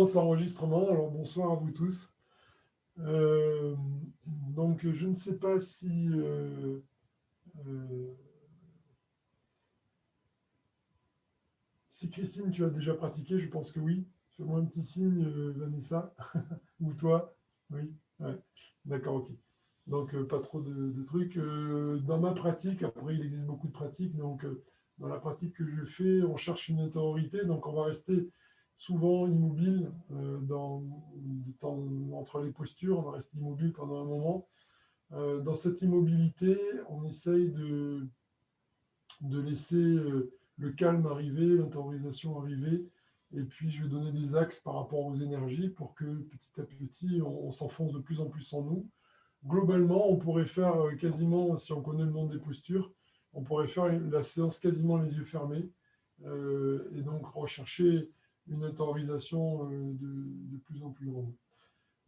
L'enregistrement, alors bonsoir à vous tous. Donc je ne sais pas si Christine, tu as déjà pratiqué, je pense que oui. Fais-moi un petit signe, Vanessa, ou toi. Oui, ouais. D'accord, ok. Donc pas trop de trucs. Dans ma pratique, après il existe beaucoup de pratiques, donc dans la pratique que je fais, on cherche une intériorité, donc on va rester souvent immobile entre les postures, on va rester immobile pendant un moment. Dans cette immobilité, on essaye de laisser le calme arriver, l'intériorisation arriver, et puis je vais donner des axes par rapport aux énergies pour que petit à petit, on s'enfonce de plus en plus en nous. Globalement, on pourrait faire quasiment, si on connaît le nom des postures, on pourrait faire la séance quasiment les yeux fermés, et donc rechercher une intériorisation de plus en plus grande.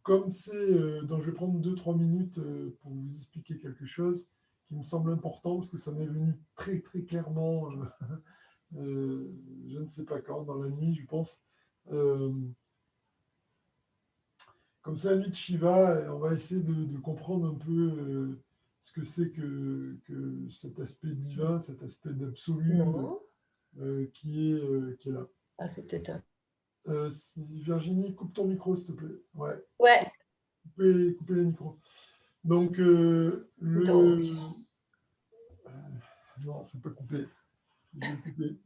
Comme c'est, donc je vais prendre 2-3 minutes pour vous expliquer quelque chose qui me semble important, parce que ça m'est venu très très clairement, je ne sais pas quand, dans la nuit, je pense. Euh, Comme c'est la nuit de Shiva, on va essayer de comprendre un peu ce que c'est que cet aspect divin, cet aspect d'absolu Non. qui est là. Ah, c'est peut-être un. Virginie, coupe ton micro, s'il te plaît. Ouais, Ouais, coupez les micros. Donc, donc. non, c'est pas coupé. Je vais couper.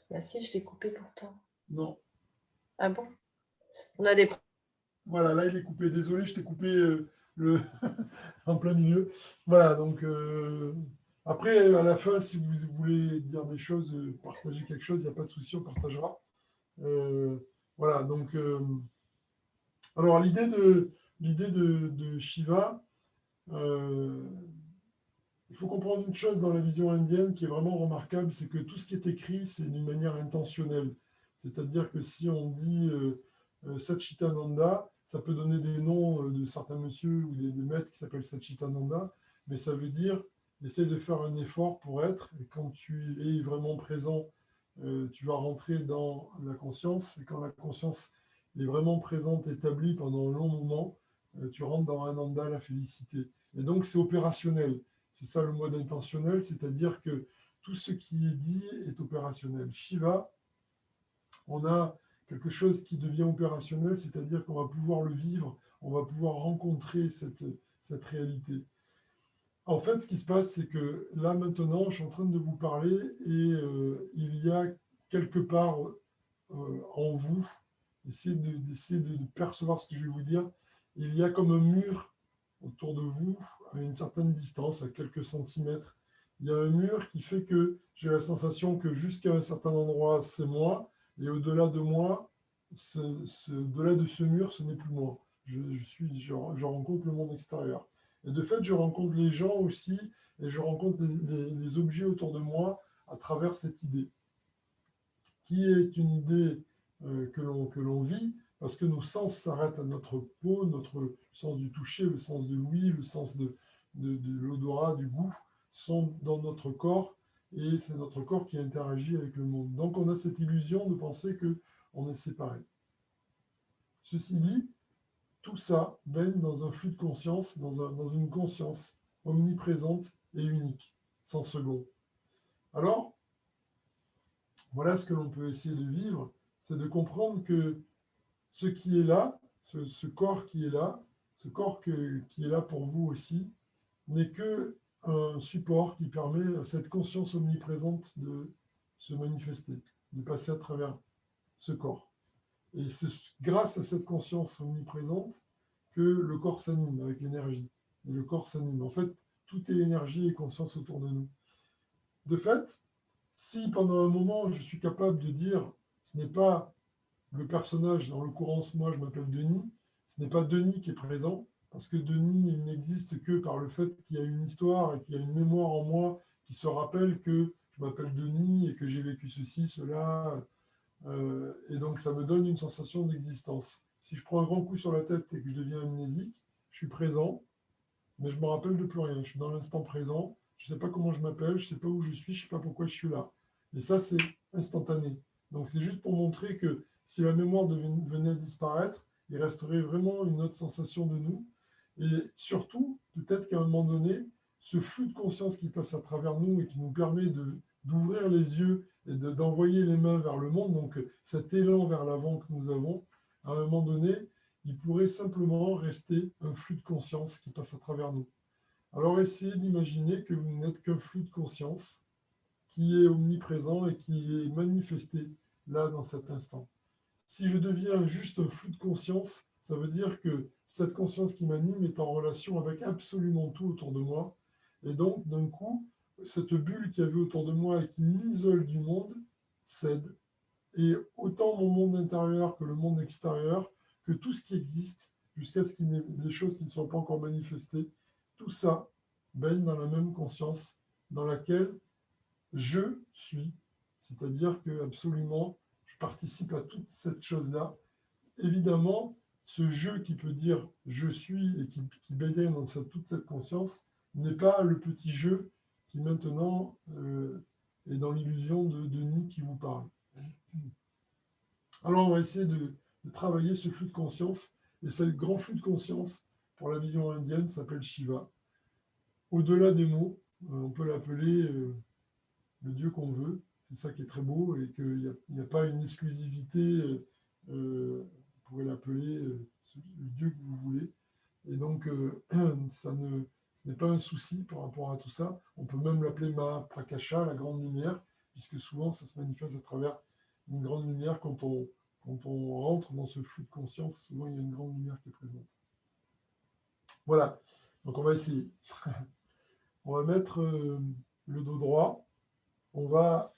Bah si, je l'ai coupé pourtant. Non. Ah bon? On a des. Voilà, là, il est coupé. Désolé, je t'ai coupé le en plein milieu. Voilà, donc après, à la fin, si vous voulez dire des choses, partager quelque chose, il n'y a pas de souci, on partagera. Euh, voilà, donc alors l'idée de Shiva, euh, il faut comprendre une chose dans la vision indienne qui est vraiment remarquable, c'est que tout ce qui est écrit, c'est d'une manière intentionnelle. C'est-à-dire que si on dit Satchitananda, ça peut donner des noms de certains messieurs ou des maîtres qui s'appellent Satchitananda, mais ça veut dire essaye de faire un effort pour être, et quand tu es vraiment présent, tu vas rentrer dans la conscience, et quand la conscience est vraiment présente, établie pendant un long moment, tu rentres dans un anda, la félicité. Et donc c'est opérationnel. C'est ça le mode intentionnel, c'est-à-dire que tout ce qui est dit est opérationnel. Shiva, on a quelque chose qui devient opérationnel, c'est-à-dire qu'on va pouvoir le vivre, on va pouvoir rencontrer cette réalité. En fait, ce qui se passe, c'est que là, maintenant, je suis en train de vous parler et il y a quelque part en vous, d'essayer de percevoir ce que je vais vous dire, il y a comme un mur autour de vous, à une certaine distance, à quelques centimètres. Il y a un mur qui fait que j'ai la sensation que jusqu'à un certain endroit, c'est moi, et au-delà de moi, au-delà de ce mur, ce n'est plus moi. Je rencontre le monde extérieur. Et de fait, je rencontre les gens aussi, et je rencontre les objets autour de moi à travers cette idée, qui est une idée que l'on vit, parce que nos sens s'arrêtent à notre peau, notre sens du toucher, le sens de l'ouïe, le sens de l'odorat, du goût, sont dans notre corps, et c'est notre corps qui interagit avec le monde. Donc on a cette illusion de penser qu'on est séparé. Ceci dit, tout ça baigne dans un flux de conscience, dans une conscience omniprésente et unique, sans second. Alors, voilà ce que l'on peut essayer de vivre, c'est de comprendre que ce qui est là, ce corps qui est là, ce corps qui est là pour vous aussi, n'est que un support qui permet à cette conscience omniprésente de se manifester, de passer à travers ce corps. Et c'est grâce à cette conscience omniprésente que le corps s'anime avec l'énergie. Et le corps s'anime. En fait, tout est énergie et conscience autour de nous. De fait, si pendant un moment, je suis capable de dire, ce n'est pas le personnage, en l'occurrence, moi, je m'appelle Denis, ce n'est pas Denis qui est présent, parce que Denis, il n'existe que par le fait qu'il y a une histoire et qu'il y a une mémoire en moi qui se rappelle que je m'appelle Denis et que j'ai vécu ceci, cela, et donc ça me donne une sensation d'existence. Si je prends un grand coup sur la tête et que je deviens amnésique, je suis présent, mais je ne me rappelle de plus rien. Je suis dans l'instant présent, je ne sais pas comment je m'appelle, je ne sais pas où je suis, je ne sais pas pourquoi je suis là. Et ça, c'est instantané. Donc c'est juste pour montrer que si la mémoire venait à disparaître, il resterait vraiment une autre sensation de nous. Et surtout, peut-être qu'à un moment donné, ce flux de conscience qui passe à travers nous et qui nous permet d'ouvrir les yeux et d'envoyer les mains vers le monde, donc cet élan vers l'avant que nous avons, à un moment donné, il pourrait simplement rester un flux de conscience qui passe à travers nous. Alors essayez d'imaginer que vous n'êtes qu'un flux de conscience qui est omniprésent et qui est manifesté là dans cet instant. Si je deviens juste un flux de conscience, ça veut dire que cette conscience qui m'anime est en relation avec absolument tout autour de moi. Et donc, d'un coup, cette bulle qu'il y avait autour de moi et qui m'isole du monde cède. Et autant mon monde intérieur que le monde extérieur, que tout ce qui existe, jusqu'à ce qu'il y ait des choses qui ne soient pas encore manifestées, tout ça baigne dans la même conscience dans laquelle je suis. C'est-à-dire que absolument, je participe à toute cette chose-là. Évidemment, ce je qui peut dire je suis et qui baigne dans toute cette conscience n'est pas le petit je qui maintenant est dans l'illusion de Denis qui vous parle. Alors, on va essayer de travailler ce flux de conscience. Et ce grand flux de conscience, pour la vision indienne, s'appelle Shiva. Au-delà des mots, on peut l'appeler le Dieu qu'on veut. C'est ça qui est très beau et qu'il n'y a pas une exclusivité. Vous pourrez l'appeler le Dieu que vous voulez. Et donc, ce n'est pas un souci par rapport à tout ça. On peut même l'appeler Mahaprakasha, la grande lumière, puisque souvent, ça se manifeste à travers une grande lumière. Quand on rentre dans ce flux de conscience, souvent, il y a une grande lumière qui est présente. Voilà. Donc, on va essayer. On va mettre le dos droit. On va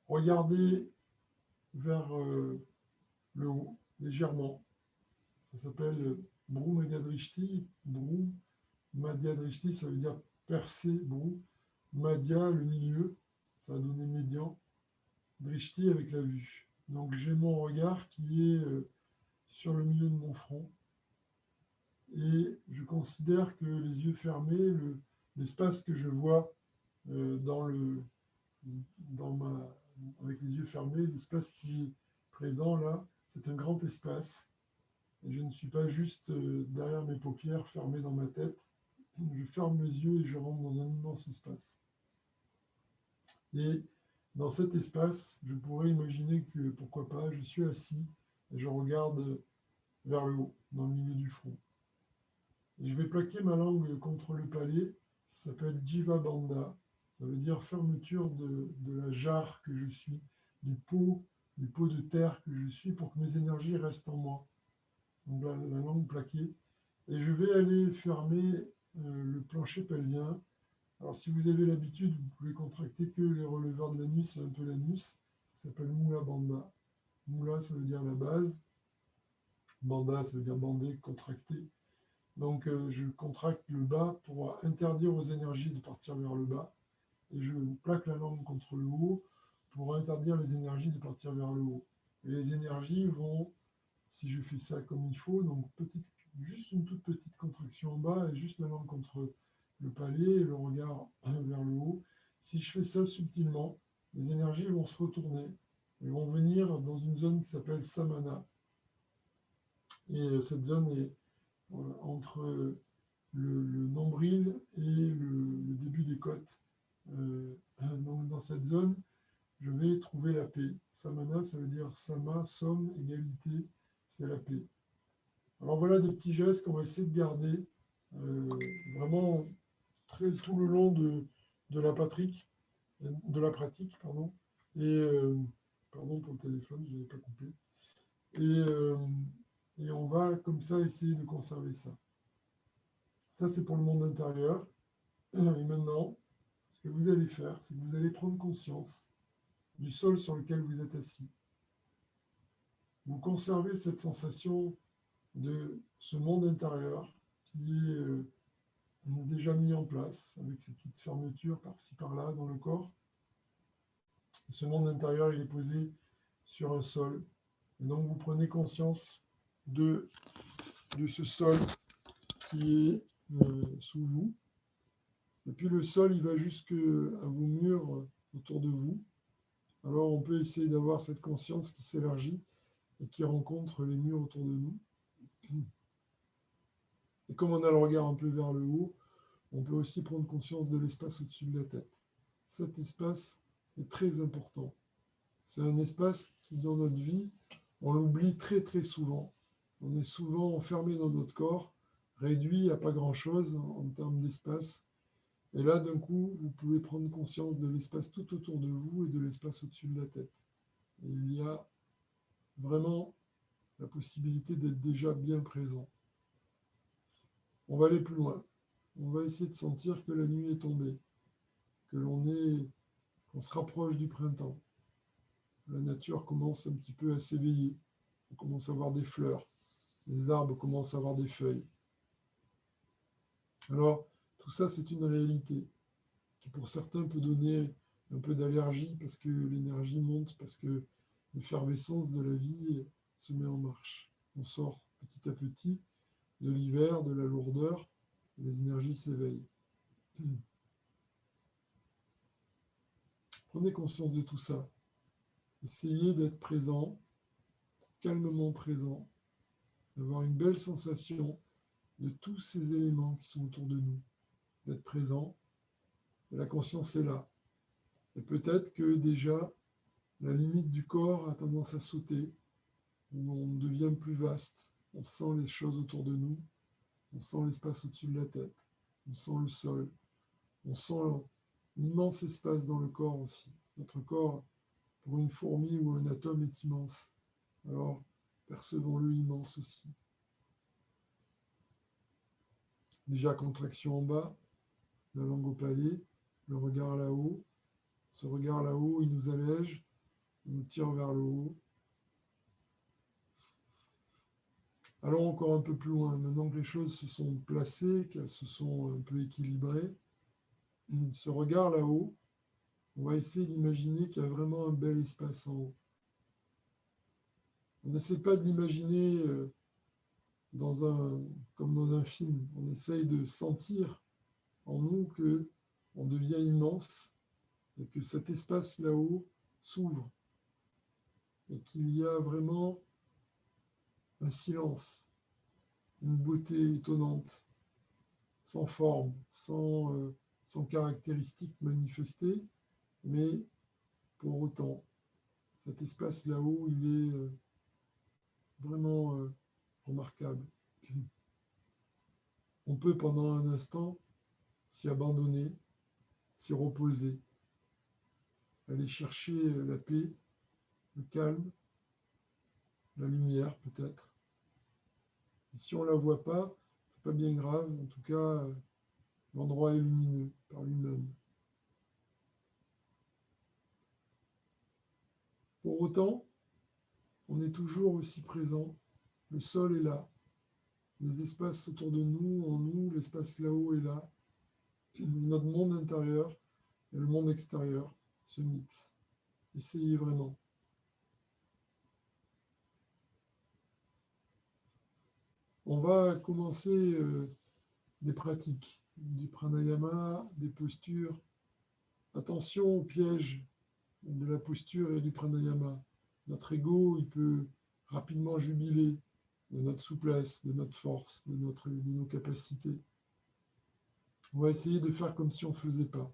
regarder vers le haut, légèrement. Ça s'appelle Bhru Madhya Drishti. Bhru Madhya Drishti, ça veut dire percer, Bhru. Madhya, le milieu, ça a donné médian. Drishti avec la vue. Donc j'ai mon regard qui est sur le milieu de mon front. Et je considère que les yeux fermés, l'espace que je vois avec les yeux fermés, l'espace qui est présent là, c'est un grand espace. Et je ne suis pas juste derrière mes paupières, fermé dans ma tête. Je ferme les yeux et je rentre dans un immense espace. Et dans cet espace, je pourrais imaginer que, pourquoi pas, je suis assis et je regarde vers le haut, dans le milieu du front. Et je vais plaquer ma langue contre le palais. Ça s'appelle Jiva Bandha. Ça veut dire fermeture de la jarre que je suis, du pot de terre que je suis, pour que mes énergies restent en moi. Donc la langue plaquée. Et je vais aller fermer le plancher pelvien. Alors si vous avez l'habitude, vous pouvez contracter que les releveurs de l'anus et un peu l'anus. Ça s'appelle Mula Bandha. Mula, ça veut dire la base. Bandha, ça veut dire bander, contracter. Donc je contracte le bas pour interdire aux énergies de partir vers le bas. Et je plaque la langue contre le haut pour interdire les énergies de partir vers le haut. Et les énergies vont, si je fais ça comme il faut, donc juste une toute petite contraction en bas et juste la langue contre le palais et le regard vers le haut. Si je fais ça subtilement, les énergies vont se retourner et vont venir dans une zone qui s'appelle Samana. Et cette zone est entre le nombril et le début des côtes. Donc dans cette zone, je vais trouver la paix. Samana, ça veut dire Sama, somme, égalité, c'est la paix. Alors voilà des petits gestes qu'on va essayer de garder vraiment tout le long de la pratique. Pardon. Et pardon pour le téléphone, je ne l'ai pas coupé. Et on va comme ça essayer de conserver ça. Ça, c'est pour le monde intérieur. Et maintenant, ce que vous allez faire, c'est que vous allez prendre conscience du sol sur lequel vous êtes assis. Vous conservez cette sensation de ce monde intérieur qui est déjà mis en place avec ces petites fermetures par-ci par-là dans le corps. Et ce monde intérieur, il est posé sur un sol. Et donc, vous prenez conscience de ce sol qui est sous vous. Et puis le sol, il va jusqu'à vos murs autour de vous. Alors on peut essayer d'avoir cette conscience qui s'élargit et qui rencontre les murs autour de nous. Et comme on a le regard un peu vers le haut, on peut aussi prendre conscience de l'espace au-dessus de la tête. Cet espace est très important. C'est un espace qui, dans notre vie, on l'oublie très très souvent. On est souvent enfermé dans notre corps, réduit à pas grand-chose en termes d'espace. Et là, d'un coup, vous pouvez prendre conscience de l'espace tout autour de vous et de l'espace au-dessus de la tête. Et il y a vraiment la possibilité d'être déjà bien présent. On va aller plus loin. On va essayer de sentir que la nuit est tombée, qu'on se rapproche du printemps. La nature commence un petit peu à s'éveiller. On commence à voir des fleurs. Les arbres commencent à avoir des feuilles. Alors, tout ça, c'est une réalité qui, pour certains, peut donner un peu d'allergie parce que l'énergie monte, parce que l'effervescence de la vie se met en marche. On sort petit à petit de l'hiver, de la lourdeur, et les énergies s'éveillent. Prenez conscience de tout ça. Essayez d'être présent, calmement présent, d'avoir une belle sensation de tous ces éléments qui sont autour de nous, d'être présent. Et la conscience est là. Et peut-être que déjà, la limite du corps a tendance à sauter, où on devient plus vaste. On sent les choses autour de nous, on sent l'espace au-dessus de la tête, on sent le sol, on sent l'immense espace dans le corps aussi. Notre corps, pour une fourmi ou un atome, est immense. Alors, percevons-le immense aussi. Déjà, contraction en bas, la langue au palais, le regard là-haut. Ce regard là-haut, il nous allège, il nous tire vers le haut. Allons encore un peu plus loin. Maintenant que les choses se sont placées, qu'elles se sont un peu équilibrées, ce regard là-haut, on va essayer d'imaginer qu'il y a vraiment un bel espace en haut. On n'essaie pas de l'imaginer comme dans un film. On essaye de sentir en nous que on devient immense et que cet espace là-haut s'ouvre et qu'il y a vraiment un silence, une beauté étonnante, sans forme, sans caractéristiques manifestées, mais pour autant, cet espace là-haut, il est vraiment remarquable. On peut pendant un instant s'y abandonner, s'y reposer, aller chercher la paix, le calme, la lumière peut-être. Et si on ne la voit pas, c'est pas bien grave, en tout cas, l'endroit est lumineux par lui-même. Pour autant, on est toujours aussi présent, le sol est là, les espaces autour de nous, en nous, l'espace là-haut est là, notre monde intérieur et le monde extérieur se mixent. Essayez vraiment. On va commencer des pratiques, du pranayama, des postures. Attention au piège de la posture et du pranayama. Notre ego, il peut rapidement jubiler de notre souplesse, de notre force, de nos capacités. On va essayer de faire comme si on ne faisait pas.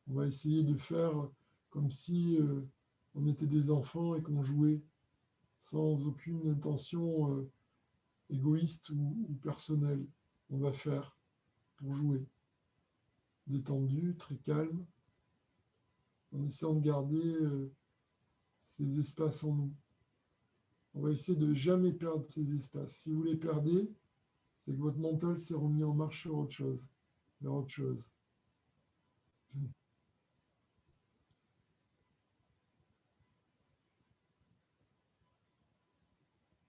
On va essayer de faire comme si on était des enfants et qu'on jouait sans aucune intention égoïste ou personnelle. On va faire pour jouer. Détendu, très calme, en essayant de garder ces espaces en nous. On va essayer de jamais perdre ces espaces. Si vous les perdez, c'est que votre mental s'est remis en marche sur autre chose, vers autre chose.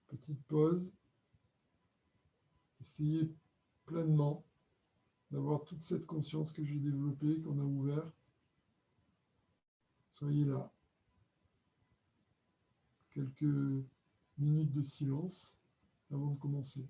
Petite pause. Essayez pleinement d'avoir toute cette conscience que j'ai développée, qu'on a ouvert. Soyez là. Quelques minutes de silence avant de commencer.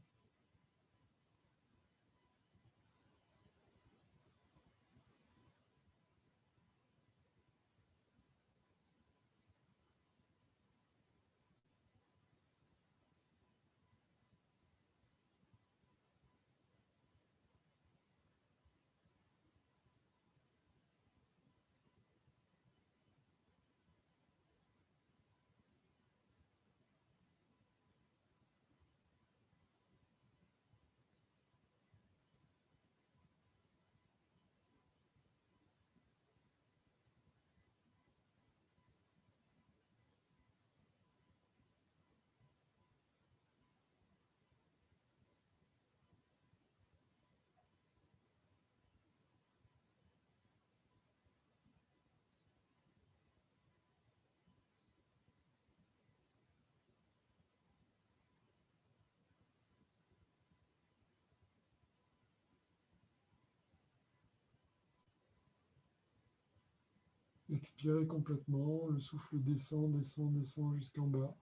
Expirez complètement. Le souffle descend, descend, descend jusqu'en bas.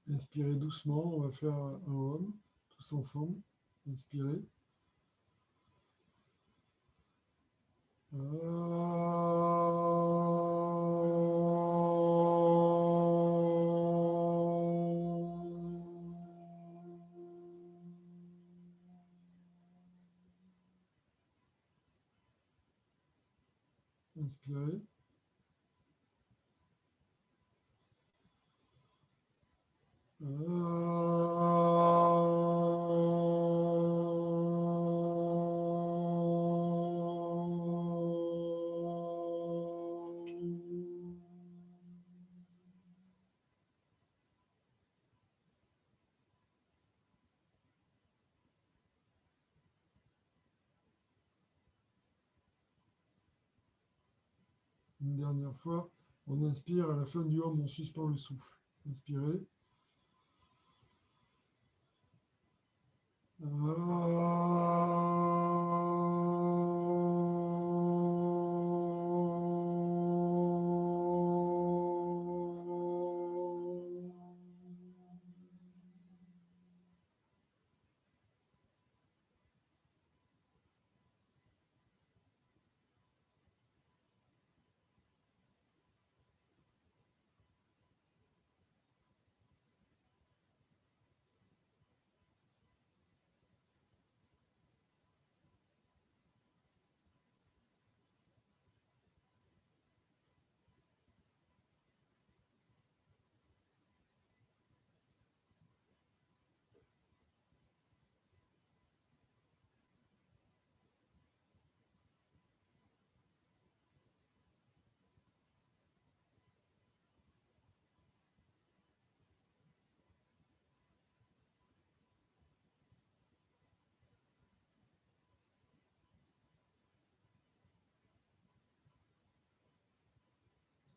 Inspirez doucement. On va faire un home tous ensemble. Inspirez. Inspirez. Une dernière fois, on inspire, à la fin du home, on suspend le souffle. Inspirez.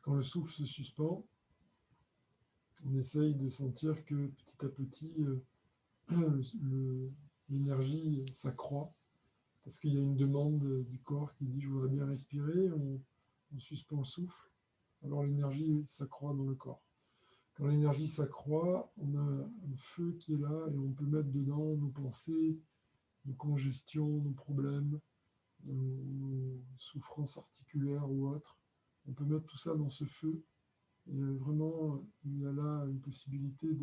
Quand le souffle se suspend, on essaye de sentir que petit à petit, l'énergie s'accroît, parce qu'il y a une demande du corps qui dit je voudrais bien respirer, on suspend le souffle, alors l'énergie s'accroît dans le corps. Quand l'énergie s'accroît, on a un feu qui est là et on peut mettre dedans nos pensées, nos congestions, nos problèmes, nos souffrances articulaires ou autres. On peut mettre tout ça dans ce feu. Et vraiment, il y a là une possibilité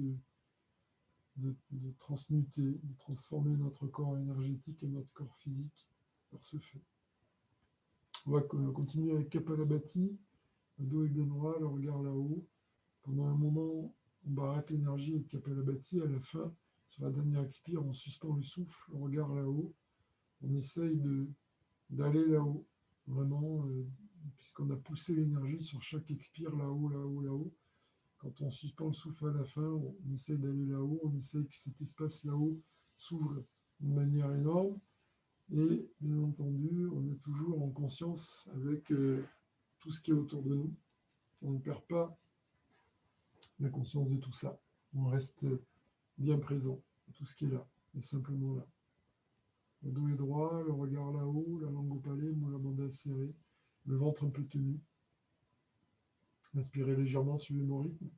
de transmuter, de transformer notre corps énergétique et notre corps physique par ce feu. On va continuer avec Kapalabhati, le dos est bien droit, le regard là-haut. Pendant un moment, on barrette l'énergie avec Kapalabhati. À la fin, sur la dernière expire, on suspend le souffle, le regard là-haut. On essaye d'aller là-haut, vraiment, puisqu'on a poussé l'énergie sur chaque expire là-haut, là-haut, là-haut. Quand on suspend le souffle à la fin, on essaye d'aller là-haut, on essaye que cet espace là-haut s'ouvre d'une manière énorme. Et bien entendu, on est toujours en conscience avec tout ce qui est autour de nous. On ne perd pas la conscience de tout ça. On reste bien présent à tout ce qui est là, et simplement là. Le dos est droit, le regard là-haut, la langue au palais, la bande serrée, le ventre un peu tenu. Inspirez légèrement, suivez mon rythme.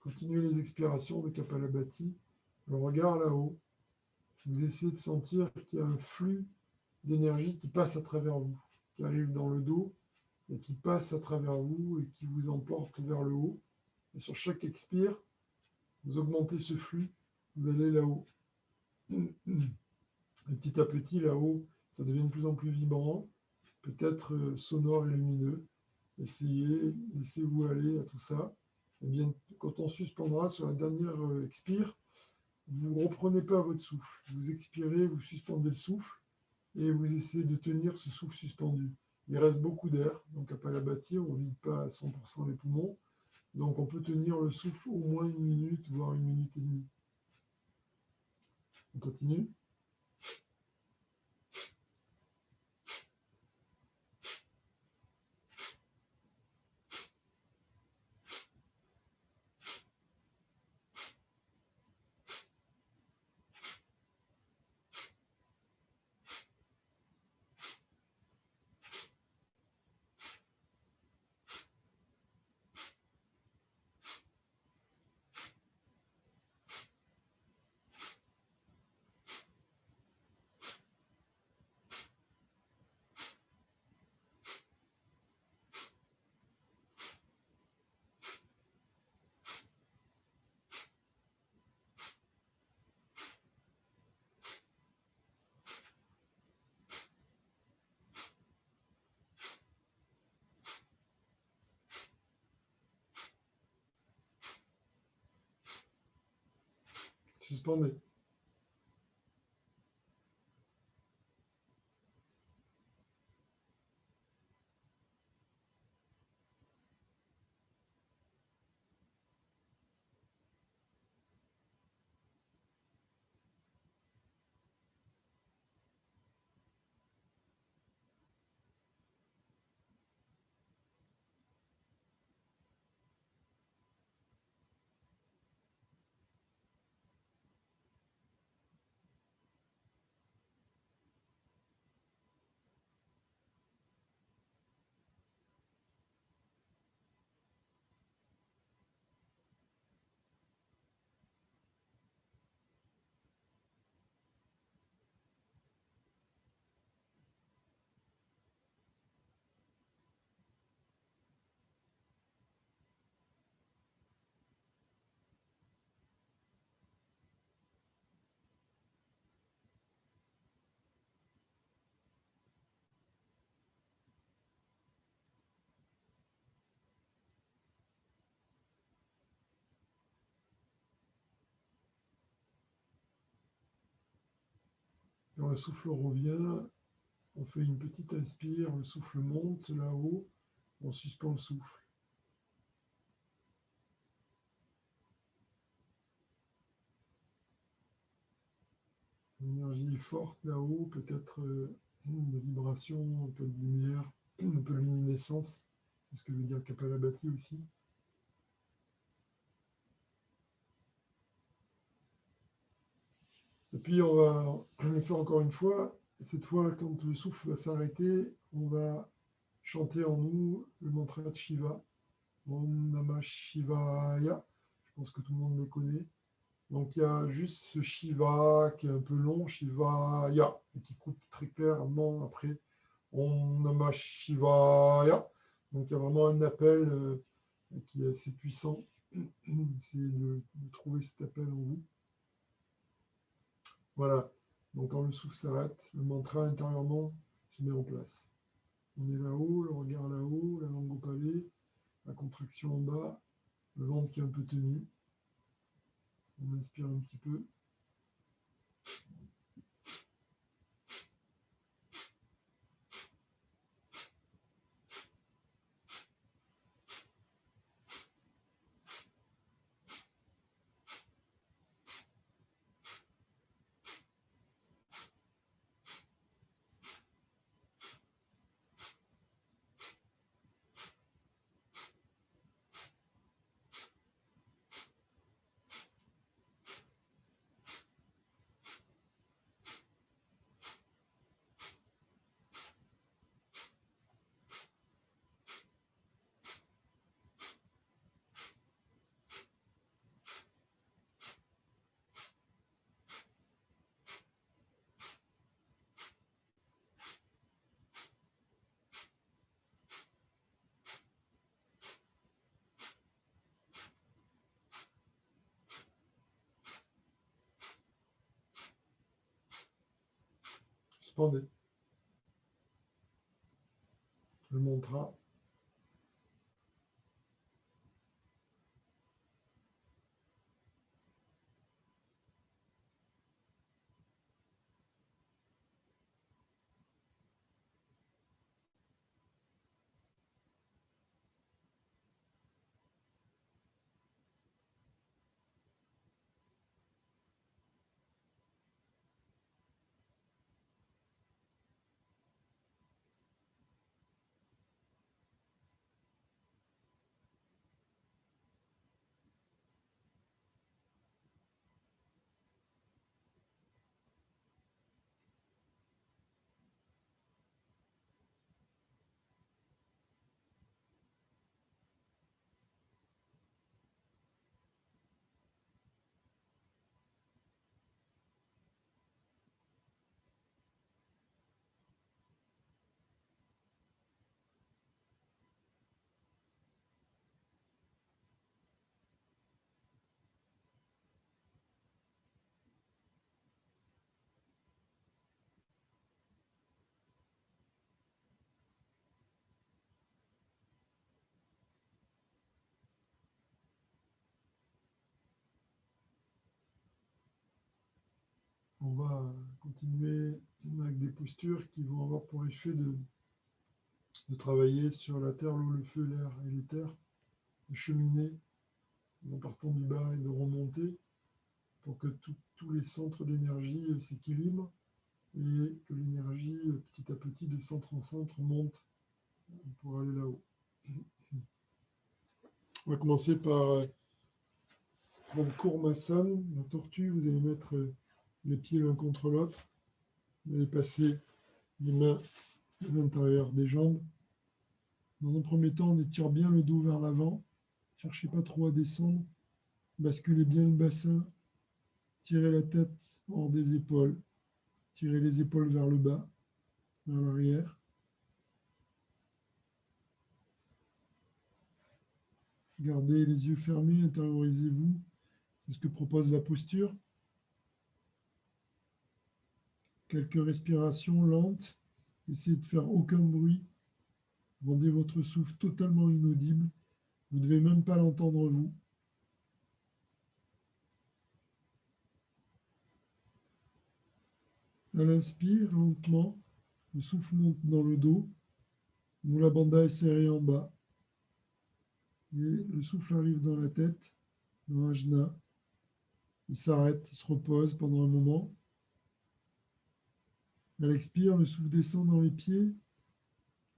Continuez les expirations de Kapalabhati. Le regard là-haut. Vous essayez de sentir qu'il y a un flux d'énergie qui passe à travers vous, qui arrive dans le dos et qui passe à travers vous et qui vous emporte vers le haut. Et sur chaque expire, vous augmentez ce flux, vous allez là-haut. Et petit à petit, là-haut, ça devient de plus en plus vibrant, peut-être sonore et lumineux. Essayez, laissez-vous aller à tout ça. Et bien, quand on suspendra sur la dernière expire, Vous ne reprenez pas votre souffle. Vous expirez, vous suspendez le souffle et vous essayez de tenir ce souffle suspendu. Il reste beaucoup d'air, donc à Kapalabhati, on ne vide pas à 100% les poumons. Donc on peut tenir le souffle au moins 1 minute, voire 1 minute et demie. On continue. Suspendez. Quand le souffle revient, on fait une petite inspire, le souffle monte là-haut, on suspend le souffle. L'énergie est forte là-haut, peut-être des vibrations, un peu de lumière, un peu de luminescence, c'est ce que veut dire Kapalabhati aussi. Et puis on va le faire encore une fois. Cette fois, quand le souffle va s'arrêter, on va chanter en nous le mantra de Shiva. Om Namah Shivaya. Je pense que tout le monde le connaît. Donc il y a juste ce Shiva qui est un peu long, Shivaya, et qui coupe très clairement après Om Namah Shivaya. Donc il y a vraiment un appel qui est assez puissant. C'est de trouver cet appel en vous. Voilà. Donc quand le souffle s'arrête, le mantra intérieurement se met en place. On est là-haut, le regard là-haut, la langue au palais, la contraction en bas, le ventre qui est un peu tenu. On inspire un petit peu. Suspendez. Le mantra. On va continuer avec des postures qui vont avoir pour effet de travailler sur la terre, l'eau, le feu, l'air et l'éther, de cheminer en partant du bas et de remonter pour que tous les centres d'énergie s'équilibrent et que l'énergie, petit à petit, de centre en centre, monte pour aller là-haut. On va commencer par Kurmasan, la tortue. Vous allez mettre les pieds l'un contre l'autre. Vous allez passer les mains à l'intérieur des jambes. Dans un premier temps, on étire bien le dos vers l'avant. Cherchez pas trop à descendre. Basculez bien le bassin. Tirez la tête hors des épaules. Tirez les épaules vers le bas, vers l'arrière. Gardez les yeux fermés, intériorisez-vous. C'est ce que propose la posture. Quelques respirations lentes. Essayez de faire aucun bruit. Rendez votre souffle totalement inaudible. Vous ne devez même pas l'entendre vous. À l'inspire, lentement, le souffle monte dans le dos. Mula Bandha est serré en bas. Et le souffle arrive dans la tête, dans Ajna. Il s'arrête, il se repose pendant un moment. À l'expire, le souffle descend dans les pieds,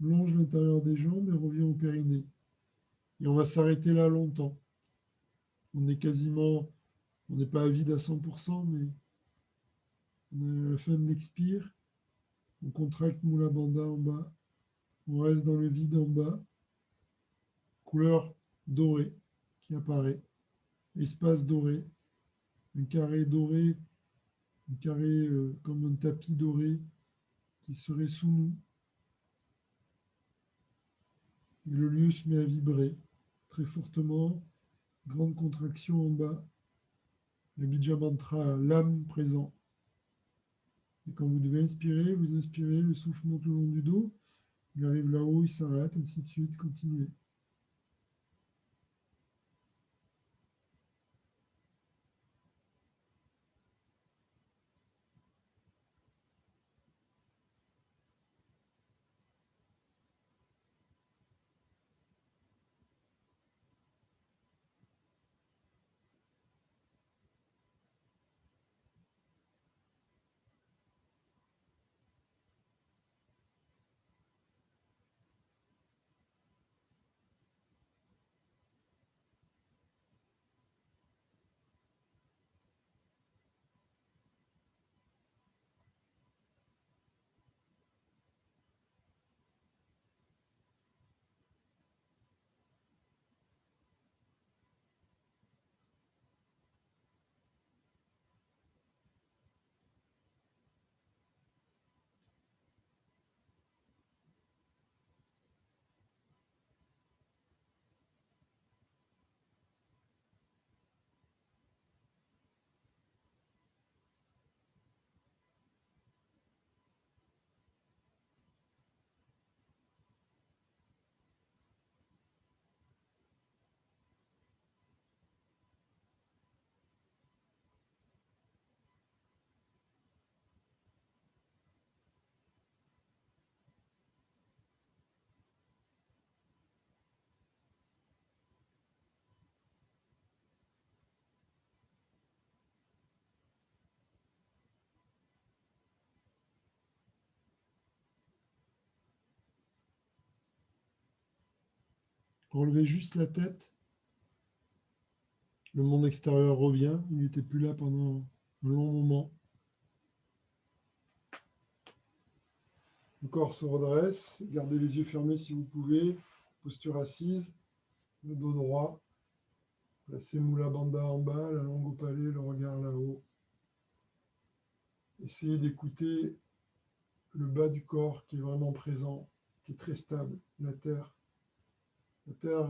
longe l'intérieur des jambes et revient au périnée. Et on va s'arrêter là longtemps. On n'est pas à vide à 100%, mais on est à la fin de l'expire. On contracte Mula Bandha en bas. On reste dans le vide en bas. Couleur dorée qui apparaît. Espace doré. Un carré doré. Un carré comme un tapis doré qui serait sous nous. Et le lieu se met à vibrer très fortement. Grande contraction en bas. Le bija mantra, l'âme présent. Et quand vous devez inspirer, vous inspirez, le souffle monte le long du dos. Il arrive là-haut, il s'arrête, ainsi de suite. Continuez. Relevez juste la tête. Le monde extérieur revient. Il n'était plus là pendant un long moment. Le corps se redresse. Gardez les yeux fermés si vous pouvez. Posture assise. Le dos droit. Placez Mula Bandha en bas, la langue au palais, le regard là-haut. Essayez d'écouter le bas du corps qui est vraiment présent, qui est très stable, la terre. La terre,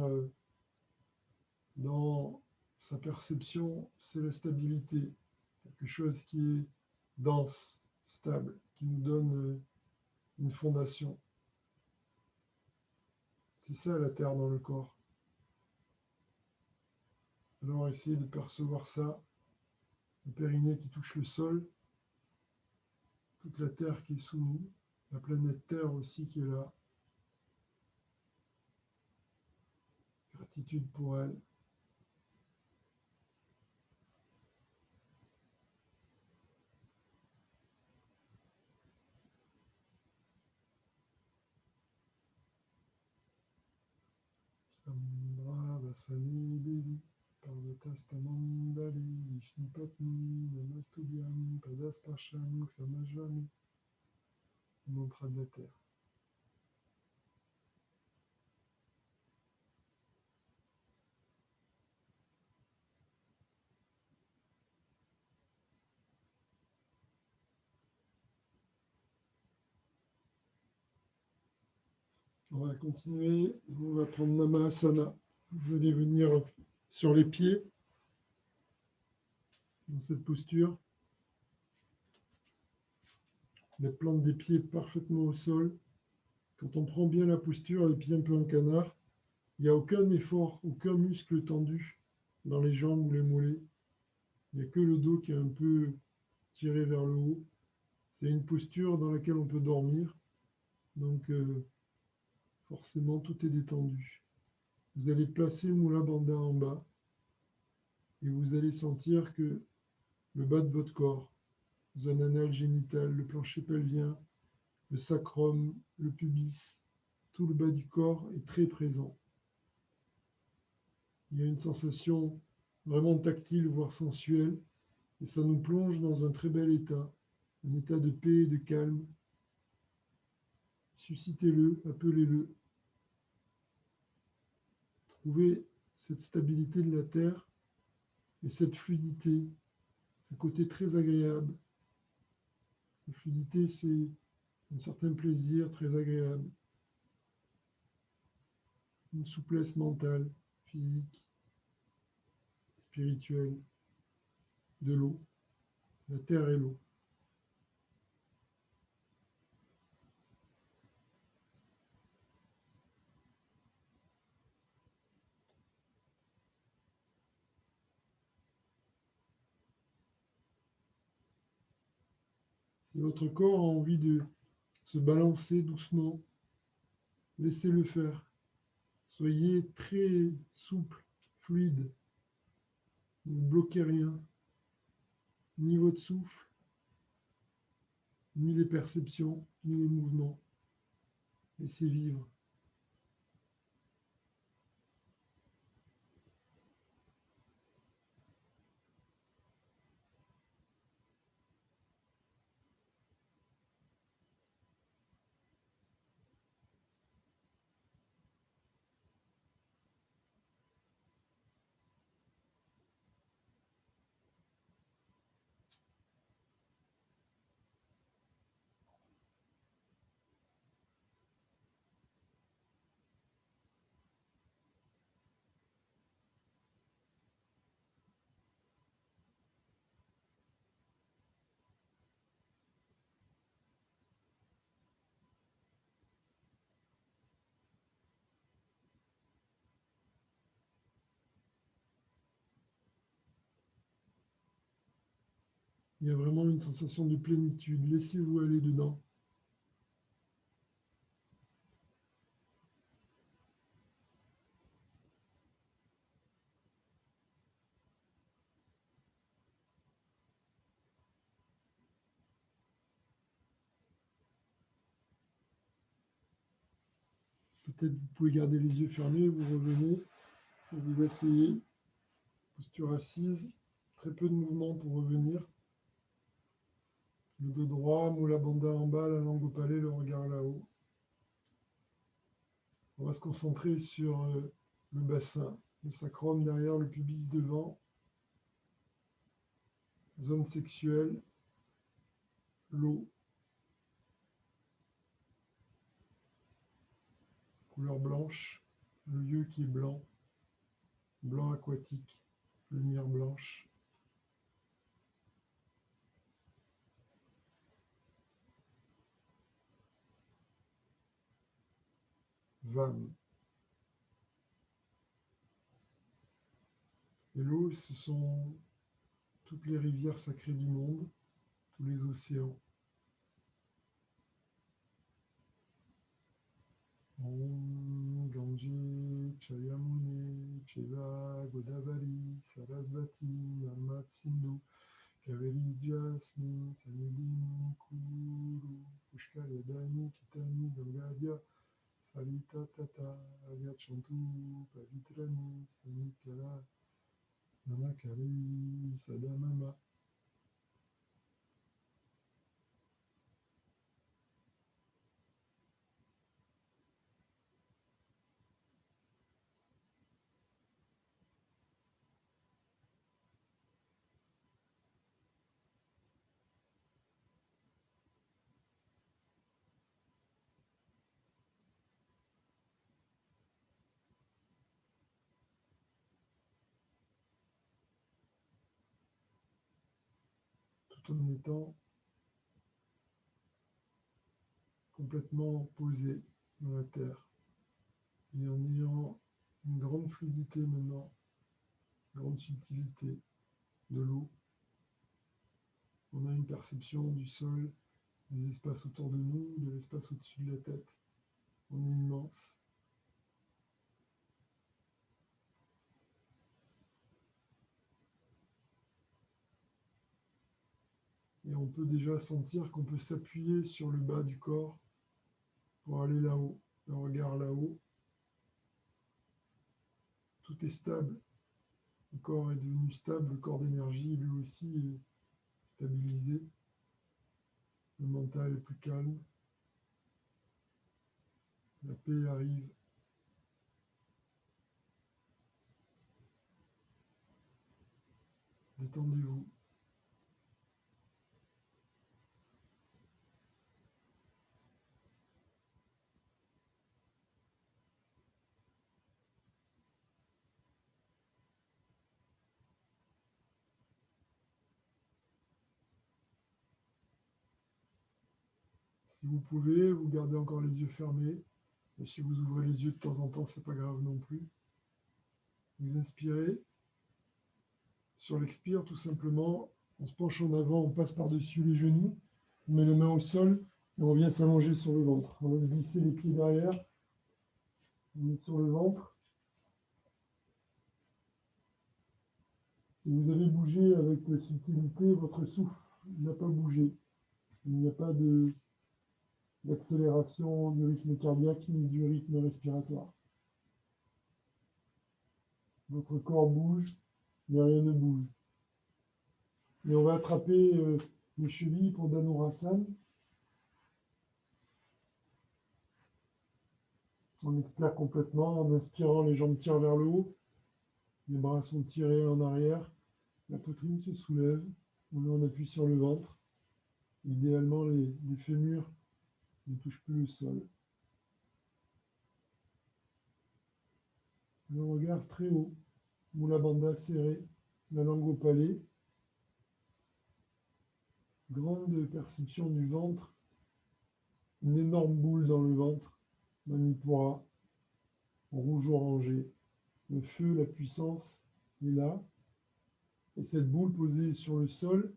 dans sa perception, c'est la stabilité, quelque chose qui est dense, stable, qui nous donne une fondation. C'est ça la terre dans le corps. Alors essayez de percevoir ça, le périnée qui touche le sol, toute la Terre qui est sous nous, la planète Terre aussi qui est là. Gratitude pour elle. Sambra Vasani Devi, Parvatastamandali, Vishnupatni, Namastudyam, Padasparsham, Xamajvami, mantra de la Terre. On va continuer, on va prendre Namasana. Vous allez venir sur les pieds, dans cette posture. Les plantes des pieds parfaitement au sol. Quand on prend bien la posture, les pieds un peu en canard, il n'y a aucun effort, aucun muscle tendu dans les jambes ou les mollets. Il n'y a que le dos qui est un peu tiré vers le haut. C'est une posture dans laquelle on peut dormir. Donc, forcément, tout est détendu. Vous allez placer Mula Bandha en bas et vous allez sentir que le bas de votre corps, zone anale génitale, le plancher pelvien, le sacrum, le pubis, tout le bas du corps est très présent. Il y a une sensation vraiment tactile, voire sensuelle, et ça nous plonge dans un très bel état, un état de paix et de calme. Suscitez-le, appelez-le. Trouvez cette stabilité de la terre et cette fluidité, ce côté très agréable. La fluidité, c'est un certain plaisir très agréable, une souplesse mentale, physique, spirituelle, de l'eau, la terre et l'eau. Si votre corps a envie de se balancer doucement, laissez-le faire. Soyez très souple, fluide. Ne bloquez rien, ni votre souffle, ni les perceptions, ni les mouvements. Laissez vivre. Il y a vraiment une sensation de plénitude. Laissez-vous aller dedans. Peut-être vous pouvez garder les yeux fermés, vous revenez, vous vous asseyez, posture assise, très peu de mouvement pour revenir. Le dos droit, Mula Bandha en bas, la langue au palais, le regard là-haut. On va se concentrer sur le bassin, le sacrum derrière, le pubis devant, zone sexuelle, l'eau, couleur blanche, le lieu qui est blanc, blanc aquatique, lumière blanche. Vam. Et l'eau, ce sont toutes les rivières sacrées du monde, tous les océans. Shiva, Godavari, Sarasvati, Narmat Sindhu, Kaveri Jasmine, Sanidin, Kuru, Pushkar Yadani, Kitani, Gangadia, Sarita Tata, Agachantu, Pavitrani, Sanikara, Nanakari, Sadamama. Tout en étant complètement posé dans la terre et en ayant une grande fluidité maintenant, une grande subtilité de l'eau. On a une perception du sol, des espaces autour de nous, de l'espace au-dessus de la tête. On est immense. Et on peut déjà sentir qu'on peut s'appuyer sur le bas du corps pour aller là-haut, le regard là-haut. Tout est stable. Le corps est devenu stable, le corps d'énergie lui aussi est stabilisé. Le mental est plus calme. La paix arrive. Détendez-vous. Si vous pouvez, vous gardez encore les yeux fermés. Et si vous ouvrez les yeux de temps en temps, c'est pas grave non plus. Vous inspirez. Sur l'expire, tout simplement, on se penche en avant, on passe par-dessus les genoux, on met les mains au sol et on vient s'allonger sur le ventre. On va glisser les pieds derrière, on met sur le ventre. Si vous avez bougé avec subtilité, votre souffle n'a pas bougé. Il n'y a pas d'accélération du rythme cardiaque ni du rythme respiratoire. Votre corps bouge, mais rien ne bouge. Et on va attraper les chevilles pour Dhanurasana. On expire complètement. En inspirant, les jambes tirent vers le haut. Les bras sont tirés en arrière. La poitrine se soulève. On met en appui sur le ventre. Idéalement, les fémurs ne touchent plus le sol. Le regard très haut. Mula Bandha serré. La langue au palais. Grande perception du ventre. Une énorme boule dans le ventre. Manipura. Rouge orangé. Le feu, la puissance est là. Et cette boule posée sur le sol,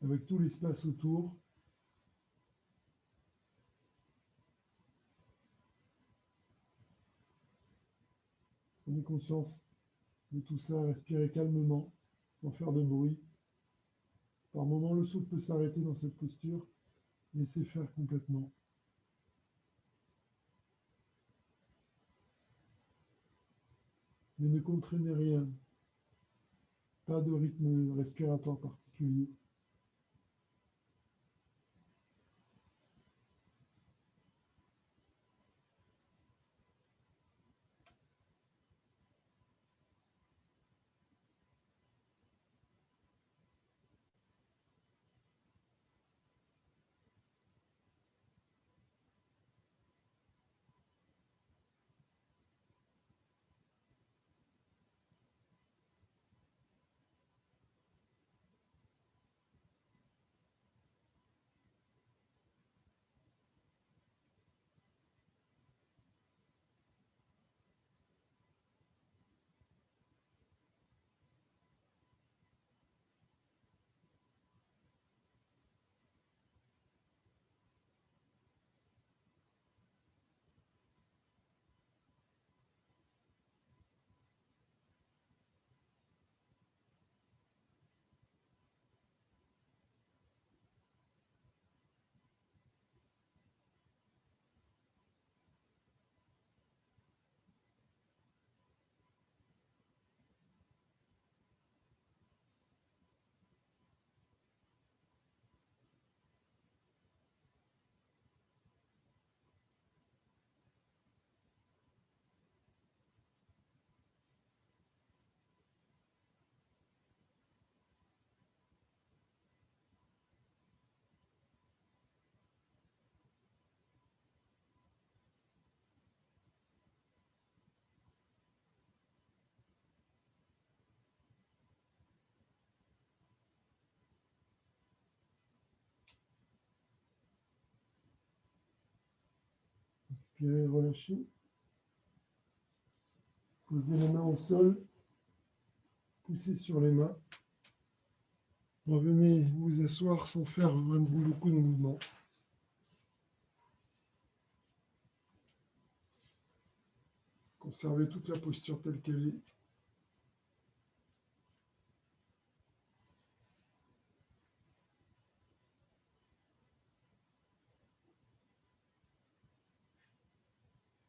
avec tout l'espace autour, prenez conscience de tout ça, respirez calmement, sans faire de bruit. Par moments, le souffle peut s'arrêter dans cette posture, laissez faire complètement. Mais ne contraignez rien, pas de rythme respiratoire particulier. Inspirez, relâchez. Posez les mains au sol. Poussez sur les mains. Revenez vous asseoir sans faire vraiment beaucoup de mouvements. Conservez toute la posture telle qu'elle est.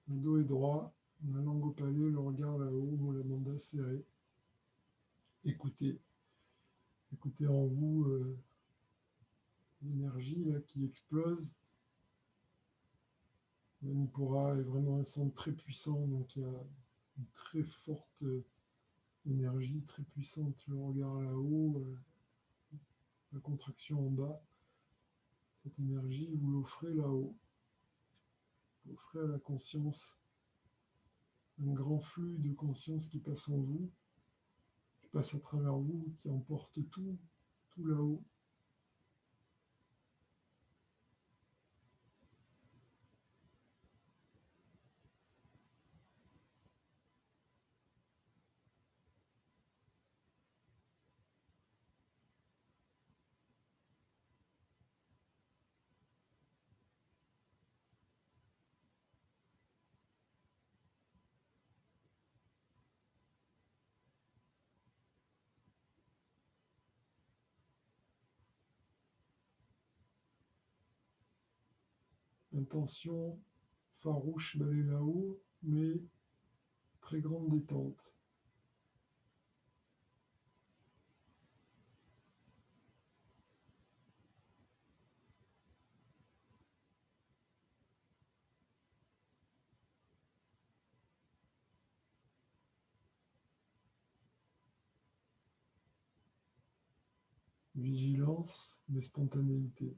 Le dos est droit, la langue au palais, le regard là-haut, Mula Bandha serré. Écoutez. Écoutez en vous l'énergie là, qui explose. Manipura est vraiment un centre très puissant, donc il y a une très forte énergie, très puissante. Le regard là-haut, la contraction en bas. Cette énergie, vous l'offrez là-haut. Vous l'offrez à la conscience. Un grand flux de conscience qui passe en vous, qui passe à travers vous, qui emporte tout là-haut. Intention farouche d'aller là-haut, mais très grande détente. Vigilance, mais spontanéité.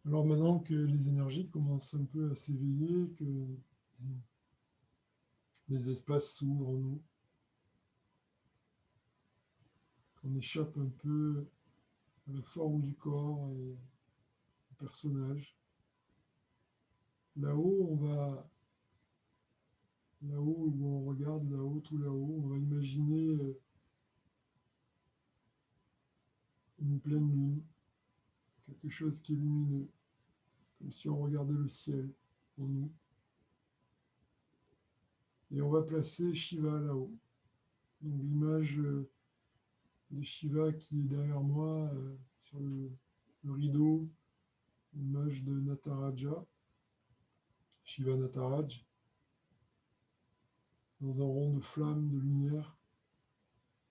Alors maintenant que les énergies commencent un peu à s'éveiller, que les espaces s'ouvrent en nous, qu'on échappe un peu à la forme du corps et au personnage. Là-haut, là-haut où on regarde, là-haut, tout là-haut, on va imaginer une pleine lune, quelque chose qui est lumineux, comme si on regardait le ciel en nous. Et on va placer Shiva là-haut. Donc l'image de Shiva qui est derrière moi, sur le rideau, l'image de Nataraja, Shiva Nataraj, dans un rond de flamme, de lumière,